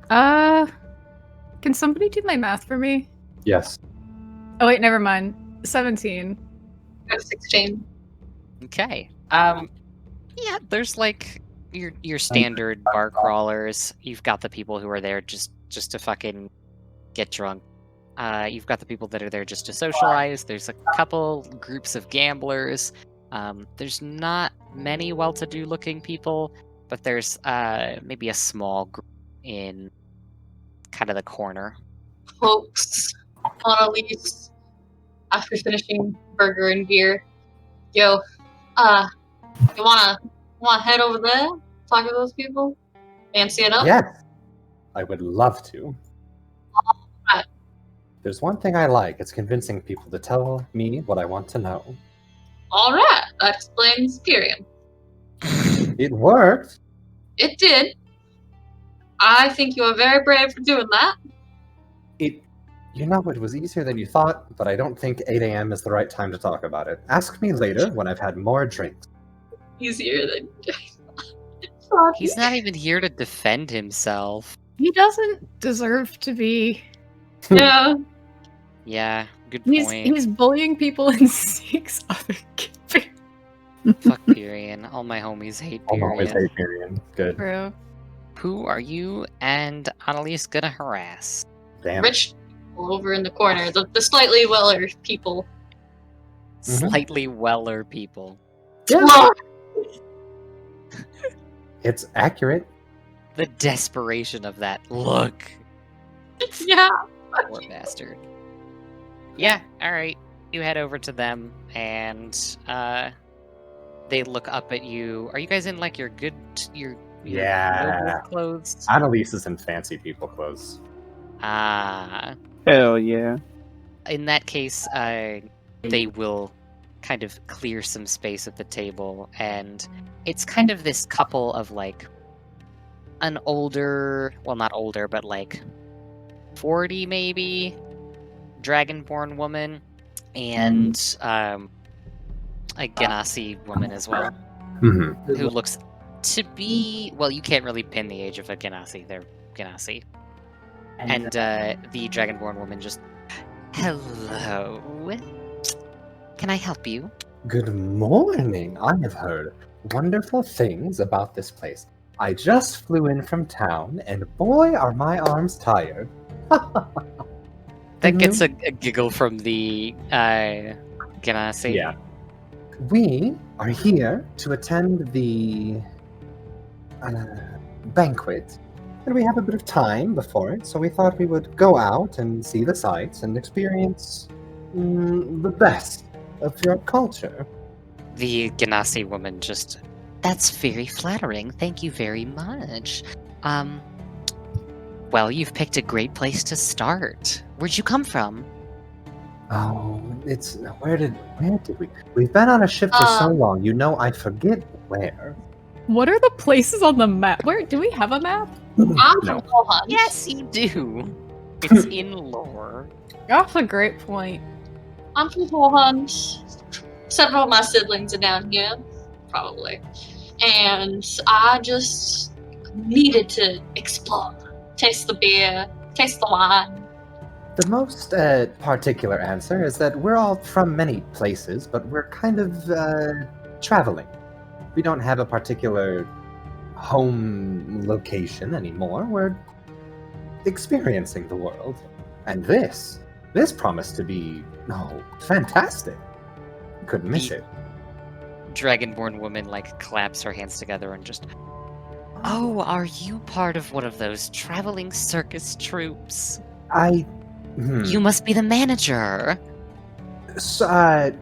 can somebody do my math for me? Yes. Oh wait, never mind. 17. I have 16. Okay. Yeah, there's like your standard bar crawlers. You've got the people who are there just to fucking get drunk. You've got the people that are there just to socialize. There's a couple groups of gamblers. There's not many well-to-do looking people, but there's maybe a small group in kind of the corner. Folks, Annalise, after finishing burger and beer, yo, you wanna head over there, talk to those people? Fancy enough? Yes, I would love to. Alright. There's one thing I like. It's convincing people to tell me what I want to know. Alright, that explains Pyrian. It worked. It did. I think you are very brave for doing that. You know, it was easier than you thought, but I don't think 8 a.m. is the right time to talk about it. Ask me later when I've had more drinks. Easier than He's not even here to defend himself. He doesn't deserve to be. Yeah. Yeah, good He's point. he's bullying people and 6 other kids. Fuck Pyrian. All my homies hate I'll always Pyrian. hate Pyrian. Good. True. Who are you and Annalise gonna harass? Damn. Rich people over in the corner, the slightly weller people. Slightly weller people. Yeah, it's accurate. The desperation of that look. Yeah. Poor bastard. Yeah, alright. You head over to them, and they look up at you. Are you guys in, like, your Yeah. noble clothes? Annalise is in fancy people clothes. Ah. Hell yeah. In that case, they will kind of clear some space at the table, and it's kind of this couple of, like, an older, well, not older, but, like, 40 maybe, dragonborn woman, and a Ganassi woman as well, Mm-hmm. who looks to be, well, you can't really pin the age of a Ganassi, they're Ganassi. And the dragonborn woman just, hello, can I help you? Good morning. I have heard wonderful things about this place. I just flew in from town, and boy, are my arms tired. That gets a giggle from the Ganassi. Yeah. We are here to attend the banquet, and we have a bit of time before it, so we thought we would go out and see the sights and experience the best of your culture. The Ganassi woman just, that's very flattering. Thank you very much. Well, you've picked a great place to start. Where'd you come from? Oh, it's where did we? We've been on a ship for so long. You know, I forget where. What are the places on the map? Where do we have a map? I'm No. from Gohan. Yes, you do. It's in lore. That's a great point. I'm from Gohan. Several of my siblings are down here, probably. And I just needed to explore. Taste the beer, taste the wine. The most particular answer is that we're all from many places, but we're kind of traveling. We don't have a particular home location anymore. We're experiencing the world. And this promised to be, fantastic. Couldn't miss it. Dragonborn woman, like, claps her hands together and just, oh, are you part of one of those traveling circus troupes? You must be the manager. So,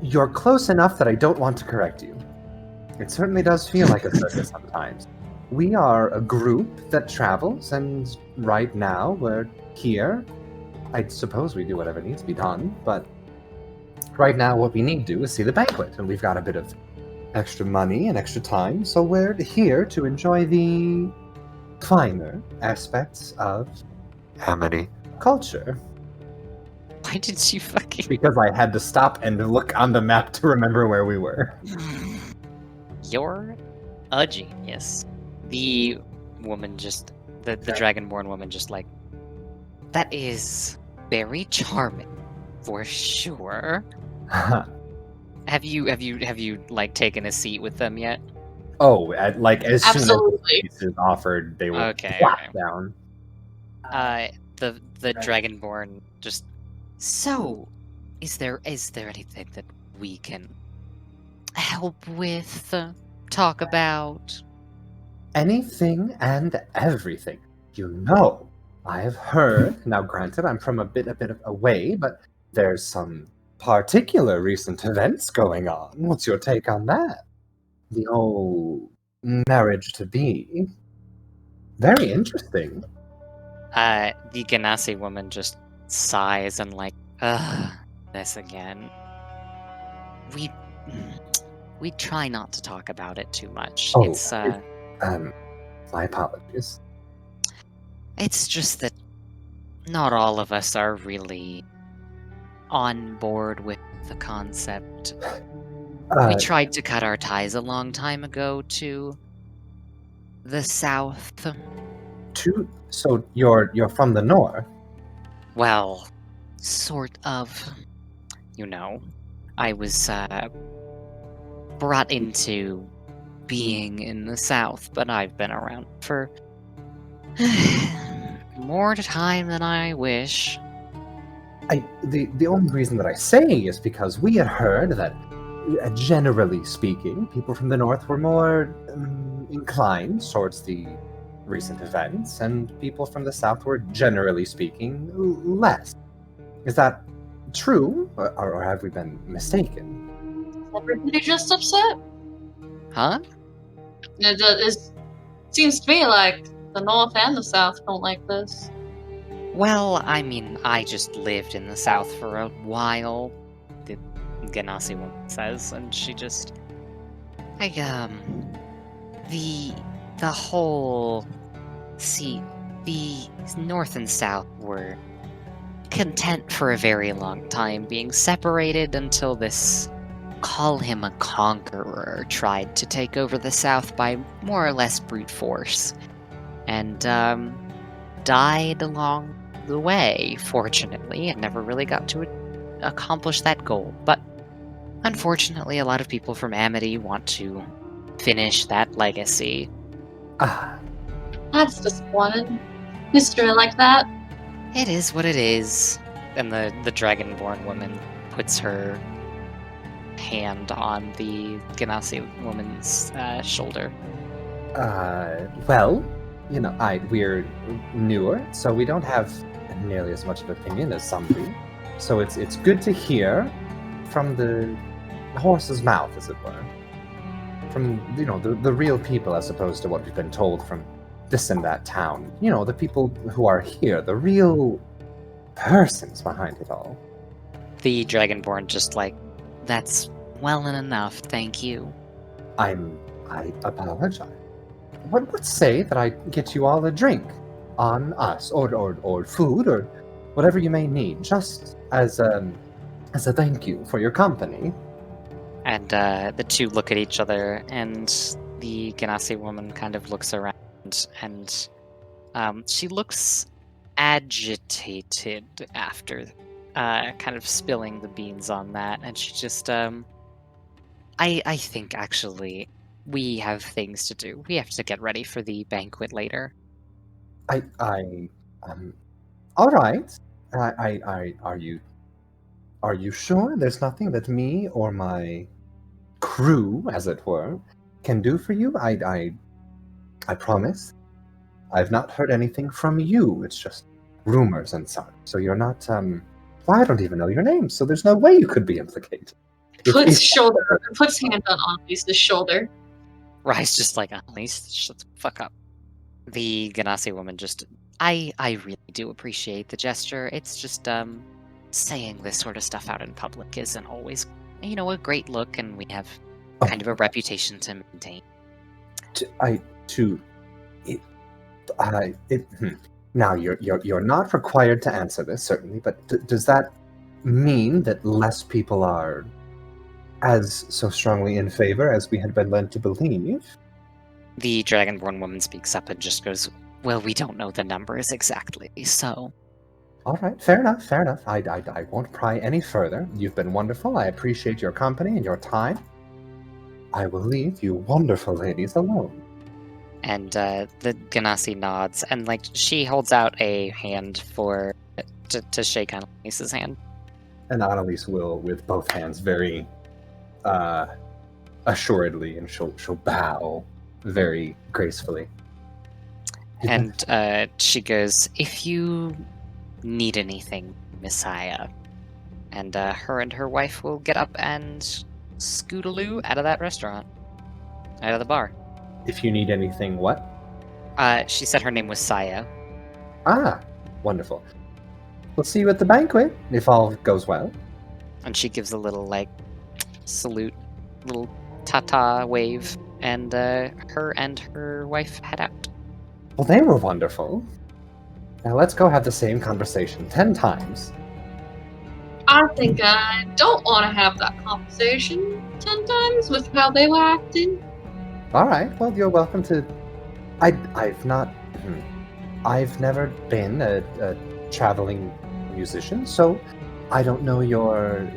you're close enough that I don't want to correct you. It certainly does feel like a circus sometimes. We are a group that travels, and right now we're here. I suppose we do whatever needs to be done, but right now what we need to do is see the banquet, and we've got a bit of extra money and extra time, so we're here to enjoy the finer aspects of Amity culture. Why did you fucking... Because I had to stop and look on the map to remember where we were. You're a genius. The woman just, the dragonborn woman just like, that is very charming, for sure. Have you like taken a seat with them yet? Oh, as soon Absolutely. as the is offered, they will Okay, flop okay. down. The dragonborn just, so is there anything that we can help with, talk about? Anything and everything. You know, I have heard. Now, granted, I'm from a bit of away, but there's some particular recent events going on. What's your take on that? The whole marriage to be. Very interesting. The Ganassi woman just sighs and like, ugh, this again. We try not to talk about it too much. Oh, It's my apologies. it's just that not all of us are really on board with the concept. We tried to cut our ties a long time ago to the south. So you're from the north? Well, sort of. You know, I was brought into being in the south, but I've been around for more time than I wish. The only reason that I say is because we had heard that, generally speaking, people from the north were more inclined towards the recent events, and people from the south were, generally speaking, less. Is that true, or have we been mistaken? Is everybody just upset? Huh? It seems to me like the North and the South don't like this. Well, I mean, I just lived in the south for a while, the Ganassi woman says, and she just... the whole... See, the north and south were content for a very long time being separated until this call him a conqueror tried to take over the south by more or less brute force, and died along the way, fortunately, and never really got to accomplish that goal. But unfortunately, a lot of people from Amity want to finish that legacy. Ah, That's disappointing. History like that. It is what it is. And the Dragonborn woman puts her hand on the Ganassi woman's shoulder. well, we're newer, so we don't have nearly as much of an opinion as some do. So it's good to hear from the horse's mouth, as it were. From, the real people, as opposed to what we've been told from this and that town. The people who are here, the real persons behind it all. The Dragonborn just like, that's well enough, thank you. I apologize. Let's say that I get you all a drink on us, or food, or whatever you may need, just as a thank you for your company. And the two look at each other, and the Ganassi woman kind of looks around, and she looks agitated after kind of spilling the beans on that, and she just, I think actually we have things to do. We have to get ready for the banquet later. All right. Are you sure there's nothing that me or my crew, as it were, can do for you? I promise. I've not heard anything from you. It's just rumors and such. So you're not, well, I don't even know your name, so there's no way you could be implicated. Puts hand on Annalise's shoulder. Rice just like, at least shut the fuck up. The Ganassi woman just, I really do appreciate the gesture. It's just, saying this sort of stuff out in public isn't always, a great look, and we have kind of a reputation to maintain. Now you're not required to answer this, certainly, but does that mean that less people are as so strongly in favor as we had been led to believe? The Dragonborn woman speaks up and just goes, well, we don't know the numbers exactly, so... All right, fair enough. I won't pry any further. You've been wonderful. I appreciate your company and your time. I will leave you wonderful ladies alone. And the Ganassi nods, and like she holds out a hand to shake Annalise's hand. And Annalise will, with both hands, very assuredly, and she'll bow very gracefully. And she goes, if you need anything, Messiah. And her and her wife will get up and scootaloo out of that restaurant. Out of the bar. if you need anything, what? She said her name was Saya. Ah, wonderful. We'll see you at the banquet, if all goes well. And she gives a little, like, salute, little ta-ta wave, and her and her wife head out. Well, they were wonderful. Now let's go have the same conversation 10 times. I think I don't want to have that conversation 10 times with how they were acting. Alright, well, you're welcome to... I've never been a traveling musician, so I don't know your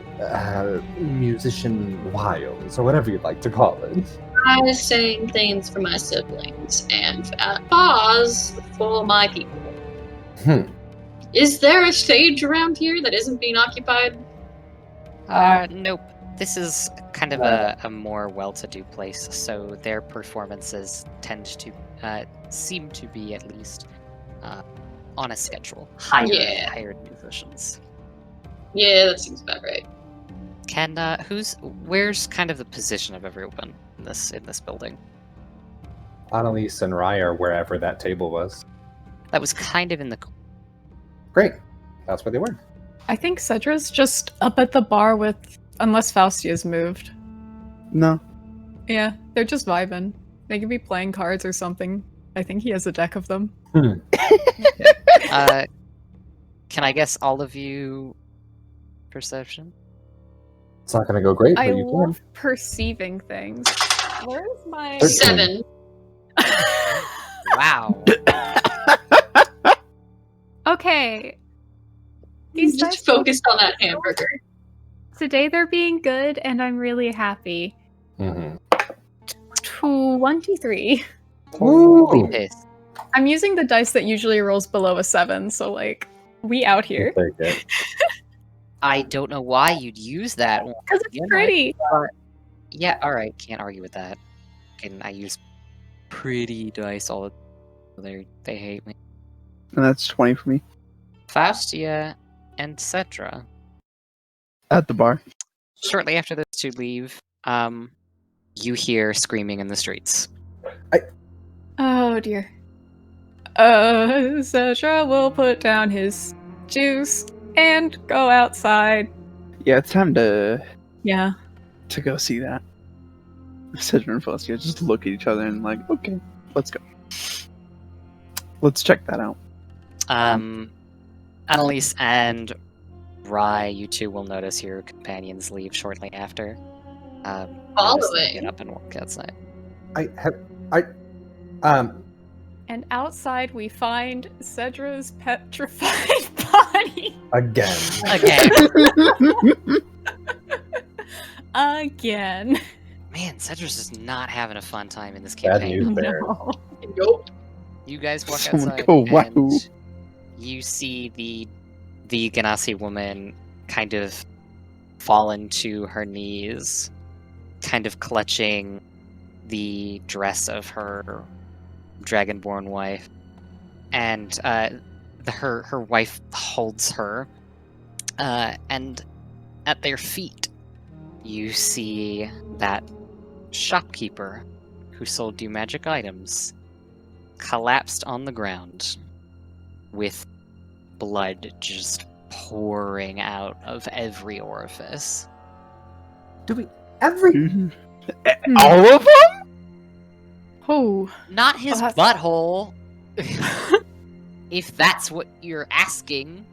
musician wiles, or whatever you'd like to call it. I sang things for my siblings and at bars for my people. Is there a stage around here that isn't being occupied? Nope. This is kind of a more well-to-do place, so their performances tend to seem to be at least on a schedule. Hired musicians. Yeah, that seems about right. Can where's kind of the position of everyone in this building? Annalise and Rye are wherever that table was. That was kind of in the Great. That's where they were. I think Cedra's just up at the bar with, unless Faustia's moved. No. Yeah, they're just vibing. They could be playing cards or something. I think he has a deck of them. Can I guess all of you perception? It's not going to go great, but I you love perceiving things. Where's my... 13. 7. Wow. Okay. These Just dice focused on that hamburger. today they're being good, and I'm really happy. Mm-hmm. 23. Ooh. Piss. I'm using the dice that usually rolls below a 7, so like, we out here. Take it. I don't know why you'd use that. Because it's You know, pretty. Yeah, alright, can't argue with that. And I use pretty dice all the they hate me. And that's 20 for me. Faustia and Cedra. At the bar. Shortly after those two leave, you hear screaming in the streets. Oh dear. Cedra will put down his juice and go outside. Yeah, it's time to Yeah. go see that. Cedra and Faucia just look at each other and like, okay, let's go. Let's check that out. Annalise and Rye, you two will notice your companions leave shortly after. Notice them Following. Get up and walk outside. And outside we find Cedra's petrified body. Again. Again. Man, Cedra's is not having a fun time in this Bad campaign. news there. No. Nope. You guys walk Someone outside, go, "Wahoo." and you see the Ganassi woman kind of fallen to her knees, kind of clutching the dress of her dragonborn wife, and her wife holds her, and at their feet you see that shopkeeper who sold you magic items collapsed on the ground with blood just pouring out of every orifice. Do we every All of them? Oh. Not his that's- butthole, if that's what you're asking.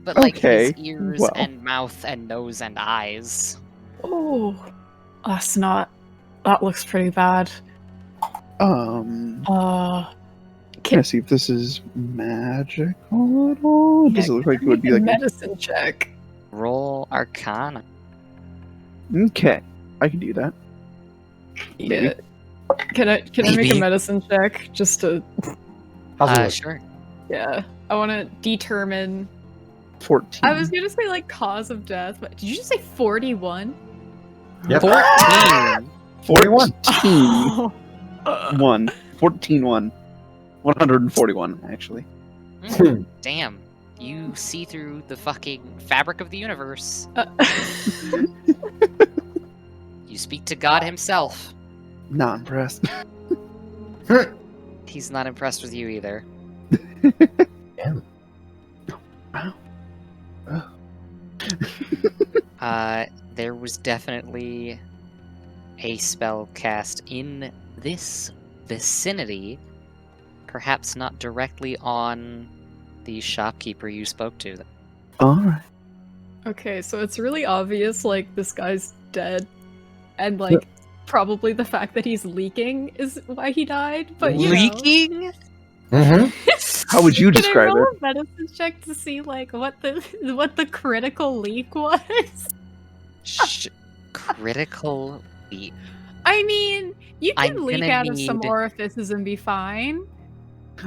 But like his Okay, ears well. and mouth and nose and eyes. Oh. That's not... That looks pretty bad. Can Can I see if this is magical at all? Does it look like it would be a like medicine check? Roll Arcana. Okay, I can do that. Maybe. Yeah. Can I make a Maybe. medicine check just to... how's it look? Sure. Yeah. I want to determine... 14. I was gonna say like cause of death, but did you just say 41? Yep. 14! 41. 1. 14 1. 141, actually. Damn. You see through the fucking fabric of the universe. You speak to God himself. Not impressed. He's not impressed with you either. Damn. Wow. There was definitely a spell cast in this vicinity, perhaps not directly on the shopkeeper you spoke to. Alright. Okay, so it's really obvious, like, this guy's dead. And, like, probably the fact that he's leaking is why he died, but you know. Leaking? Mm-hmm. How would you Can I describe roll it? a medicine check to see, like, what the critical leak was? Critical leak. I mean, you can I'm leak gonna out of some need- orifices and be fine.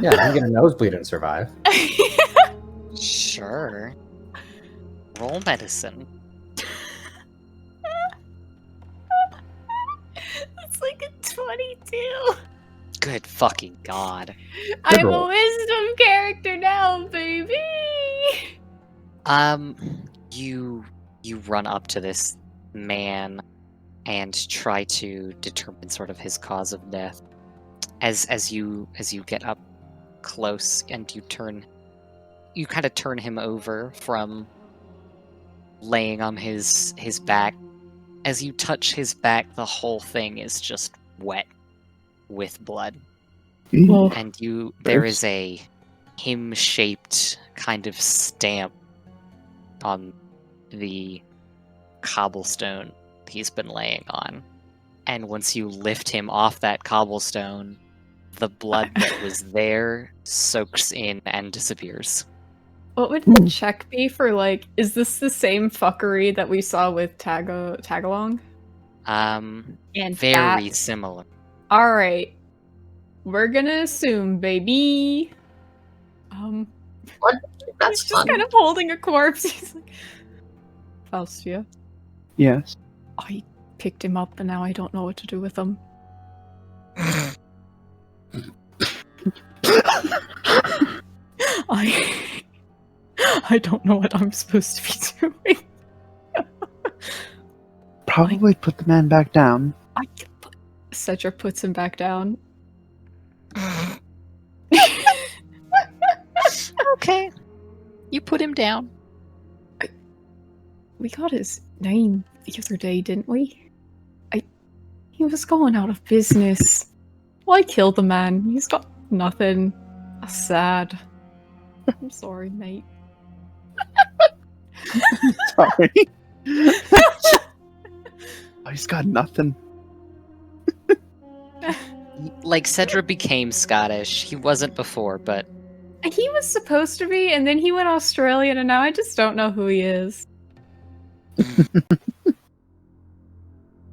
Yeah, I can get a nosebleed and survive. Sure. Roll medicine. It's like a 22. Good fucking god. I'm a roll. wisdom character now, baby. You run up to this man and try to determine sort of his cause of death. As you get up close and you kind of turn him over from laying on his back. As you touch his back, the whole thing is just wet with blood. Oh. And there is a him-shaped kind of stamp on the cobblestone he's been laying on. And once you lift him off that cobblestone, the blood that was there soaks in and disappears. What would the check be for, like, is this the same fuckery that we saw with Tagalong? And Very similar. Alright. We're gonna assume, baby. That's He's just fun. kind of holding a corpse. He's like, Faustia, Yes. I picked him up and now I don't know what to do with him. I don't know what I'm supposed to be doing. Probably put the man back down. Cedric puts him back down. Okay. You put him down. We got his name the other day, didn't we? He was going out of business. Well, I killed the man. He's got nothing. That's sad. I'm sorry, mate. Sorry. Oh, he's got nothing. Like, Cedra became Scottish. He wasn't before, but He was supposed to be, and then he went Australian, and now I just don't know who he is.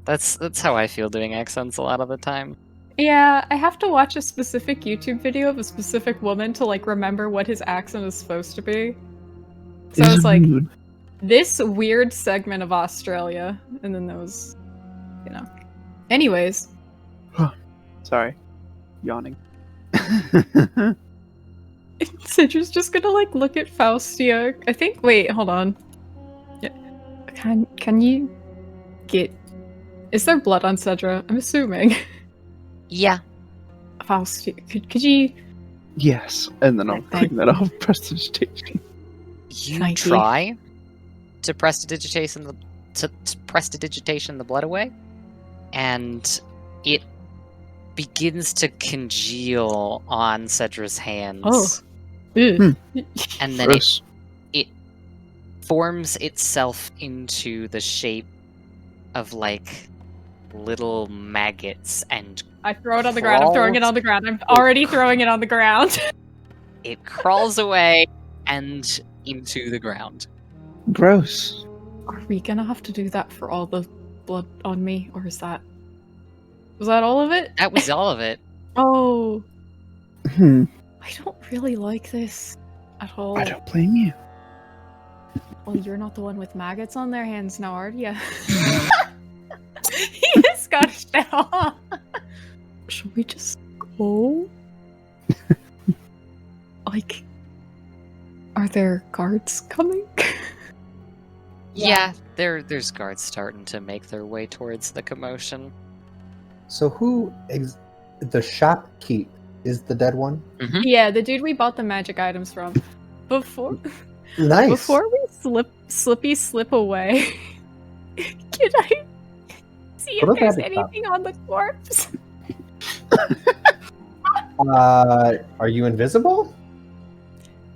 that's how I feel doing accents a lot of the time. Yeah, I have to watch a specific YouTube video of a specific woman to, like, remember what his accent is supposed to be. So It's it's like, rude. this weird segment of Australia, and then those, you know. Anyways. Sorry. Yawning. Citra's just gonna, like, look at Faustia. I think, wait, hold on. Yeah. Can you get... Is there blood on Cedra? I'm assuming. Yeah. Faustia, could you... Yes. And then I'll Thank clean that off. Prestidigitation. You Thank you. try to prestidigitation the blood away, and it begins to congeal on Cedra's hands. Oh. Ew. And then Gross. it forms itself into the shape of, like, little maggots, and I throw it on the ground. I'm throwing it on the ground. I'm already throwing it on the ground. it crawls away and into the ground. Gross. Are we gonna have to do that for all the blood on me, or is that... Was that all of it? That was all of it. Oh, Hmm. I don't really like this at all. I don't blame you. Well, you're not the one with maggots on their hands now, are you? He is Scottish now. Should we just go? Like, are there guards coming? Yeah, there's guards starting to make their way towards the commotion. So the shopkeep is the dead one? Yeah, the dude we bought the magic items from. Before Nice. before we slip away, can I see Put if a there's magic shop. anything on the corpse? Are you invisible?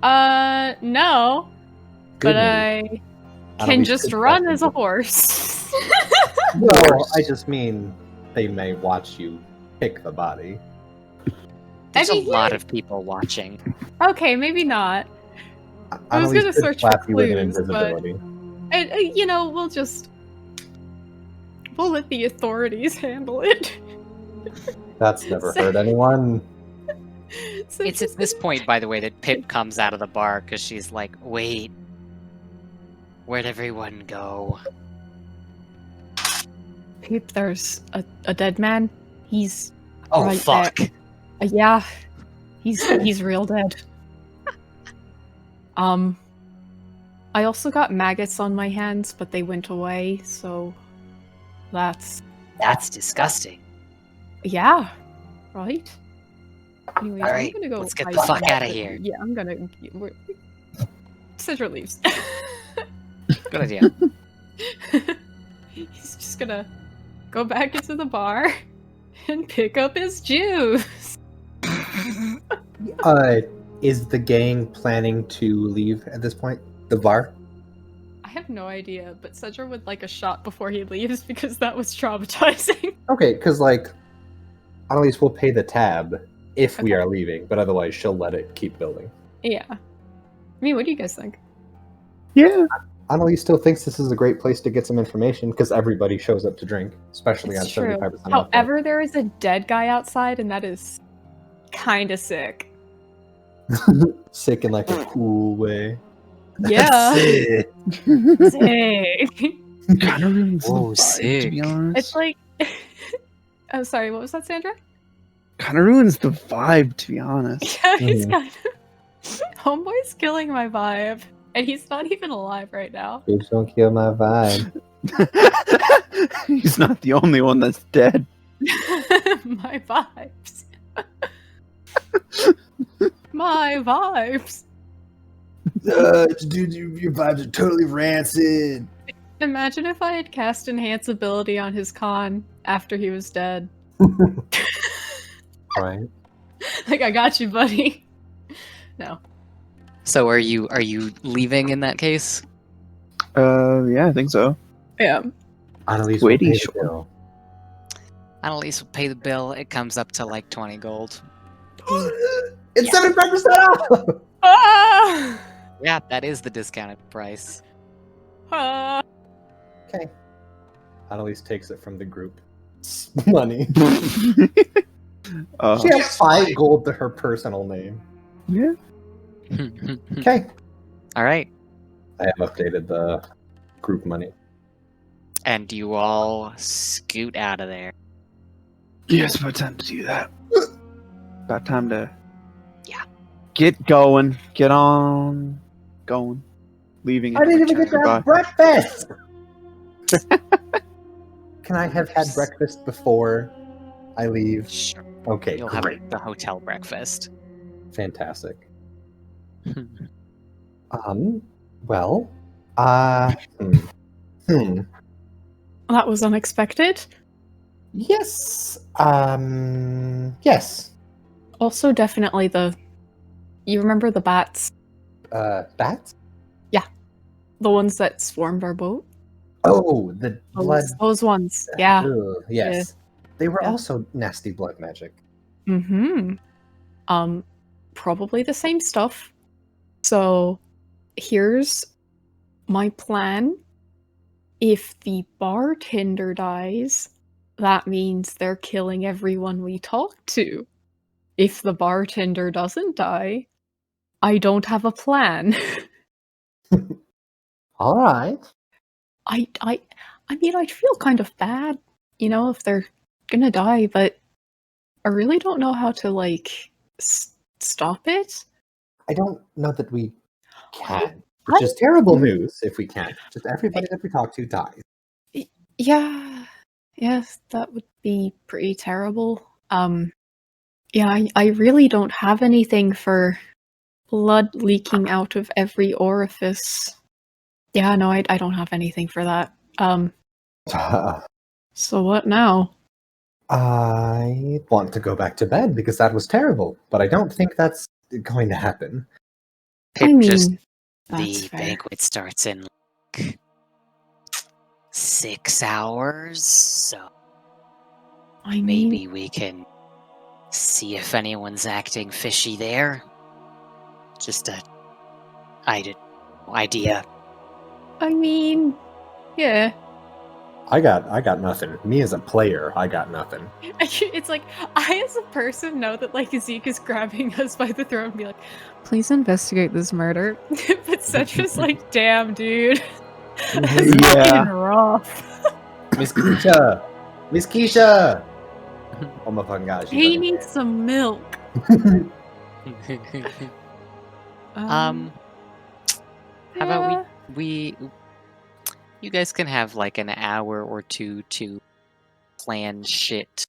No. Good But news. I can Annalise just could run catch as a you. horse. Well, I just mean they may watch you pick the body. There's mean, a lot of people watching. Okay, maybe not. I was Annalise gonna could search for slap you with an clues, but invisibility. and, we'll let the authorities handle it. That's never hurt anyone. So It's at this point, by the way, that Pip comes out of the bar because she's like, wait, where'd everyone go? Peep, there's a dead man. He's Oh, right fuck. there. Yeah, he's real dead. I also got maggots on my hands, but they went away, so that's disgusting. yeah, right. Anyways, All I'm right, gonna go. let's get the hide fuck in outta the- here. Yeah, I'm gonna. Cedra leaves. Good idea. He's just gonna go back into the bar and pick up his juice. Is the gang planning to leave at this point? The bar? I have no idea, but Cedra would like a shot before he leaves because that was traumatizing. Okay, because Annalise will pay the tab if we Okay. are leaving, but otherwise she'll let it keep building. Yeah. I mean, what do you guys think? Yeah. Annalise still thinks this is a great place to get some information because everybody shows up to drink, especially It's on true. 75% off. However, there is a dead guy outside, and that is kind of sick. Sick in like a cool way. Yeah. Sick. Sick. Kind of ruins the Whoa, vibe, to sick. be honest. It's like. I'm sorry, what was that, Sandra? Kind of ruins the vibe, to be honest. Yeah, he's Mhm. kind of. Homeboy's killing my vibe, and he's not even alive right now. Bitch, don't kill my vibe. He's not the only one that's dead. My vibes. My vibes. Dude, your vibes are totally rancid. Imagine if I had cast enhance ability on his con after he was dead. Right. Like, I got you, buddy. No. So are you leaving in that case? Yeah, I think so. Yeah. Annalise Wait, will pay he's the sure. bill. Annalise will pay the bill. It comes up to like 20 gold. It's 75% off! Ah! Yeah, that is the discounted price. Ah! Okay. Annalise takes it from the group. Money. She has 5 gold to her personal name. Yeah. Okay. All right. I have updated the group money. And you all scoot out of there. Yeah, it's about time to do that. About time to Yeah. going. Get on going. Leaving. I didn't even get to Goodbye. have breakfast! Can I have had breakfast before I leave? Sure. Okay, You'll great. have the hotel breakfast. Fantastic. Hmm. Well, That was unexpected. yes, yes. Also, definitely you remember the bats? Bats? The ones that swarmed our boat? Oh, the blood. Those ones. Yeah. Ugh, yes. They were Yeah. also nasty blood magic. Mm-hmm. Probably the same stuff. So, here's my plan. If the bartender dies, that means they're killing everyone we talk to. If the bartender doesn't die, I don't have a plan. All right. I mean, I'd feel kind of bad, if they're gonna die, but I really don't know how to, like, stop it. I don't know that we can. I- Which is terrible news if we can't. Just everybody that we talk to dies. Yeah. Yes, that would be pretty terrible. Yeah, I really don't have anything for blood leaking out of every orifice. Yeah, no, I don't have anything for that. So what now? I want to go back to bed because that was terrible, but I don't think that's going to happen. I Pip just mean, that's the fair. banquet starts in like 6 hours, so I mean, maybe we can see if anyone's acting fishy there. Just a idea. I mean, yeah. I got nothing. Me as a player, I got nothing. It's like I, as a person, know that like Zeke is grabbing us by the throat and be like, "Please investigate this murder." But Cetra's like, "Damn, dude, that's Yeah. fucking rough." Miss Keisha! Miss Keisha! Oh my fucking gosh. she's He fucking needs some milk. dead. How about yeah. we you guys can have like an hour or two to plan shit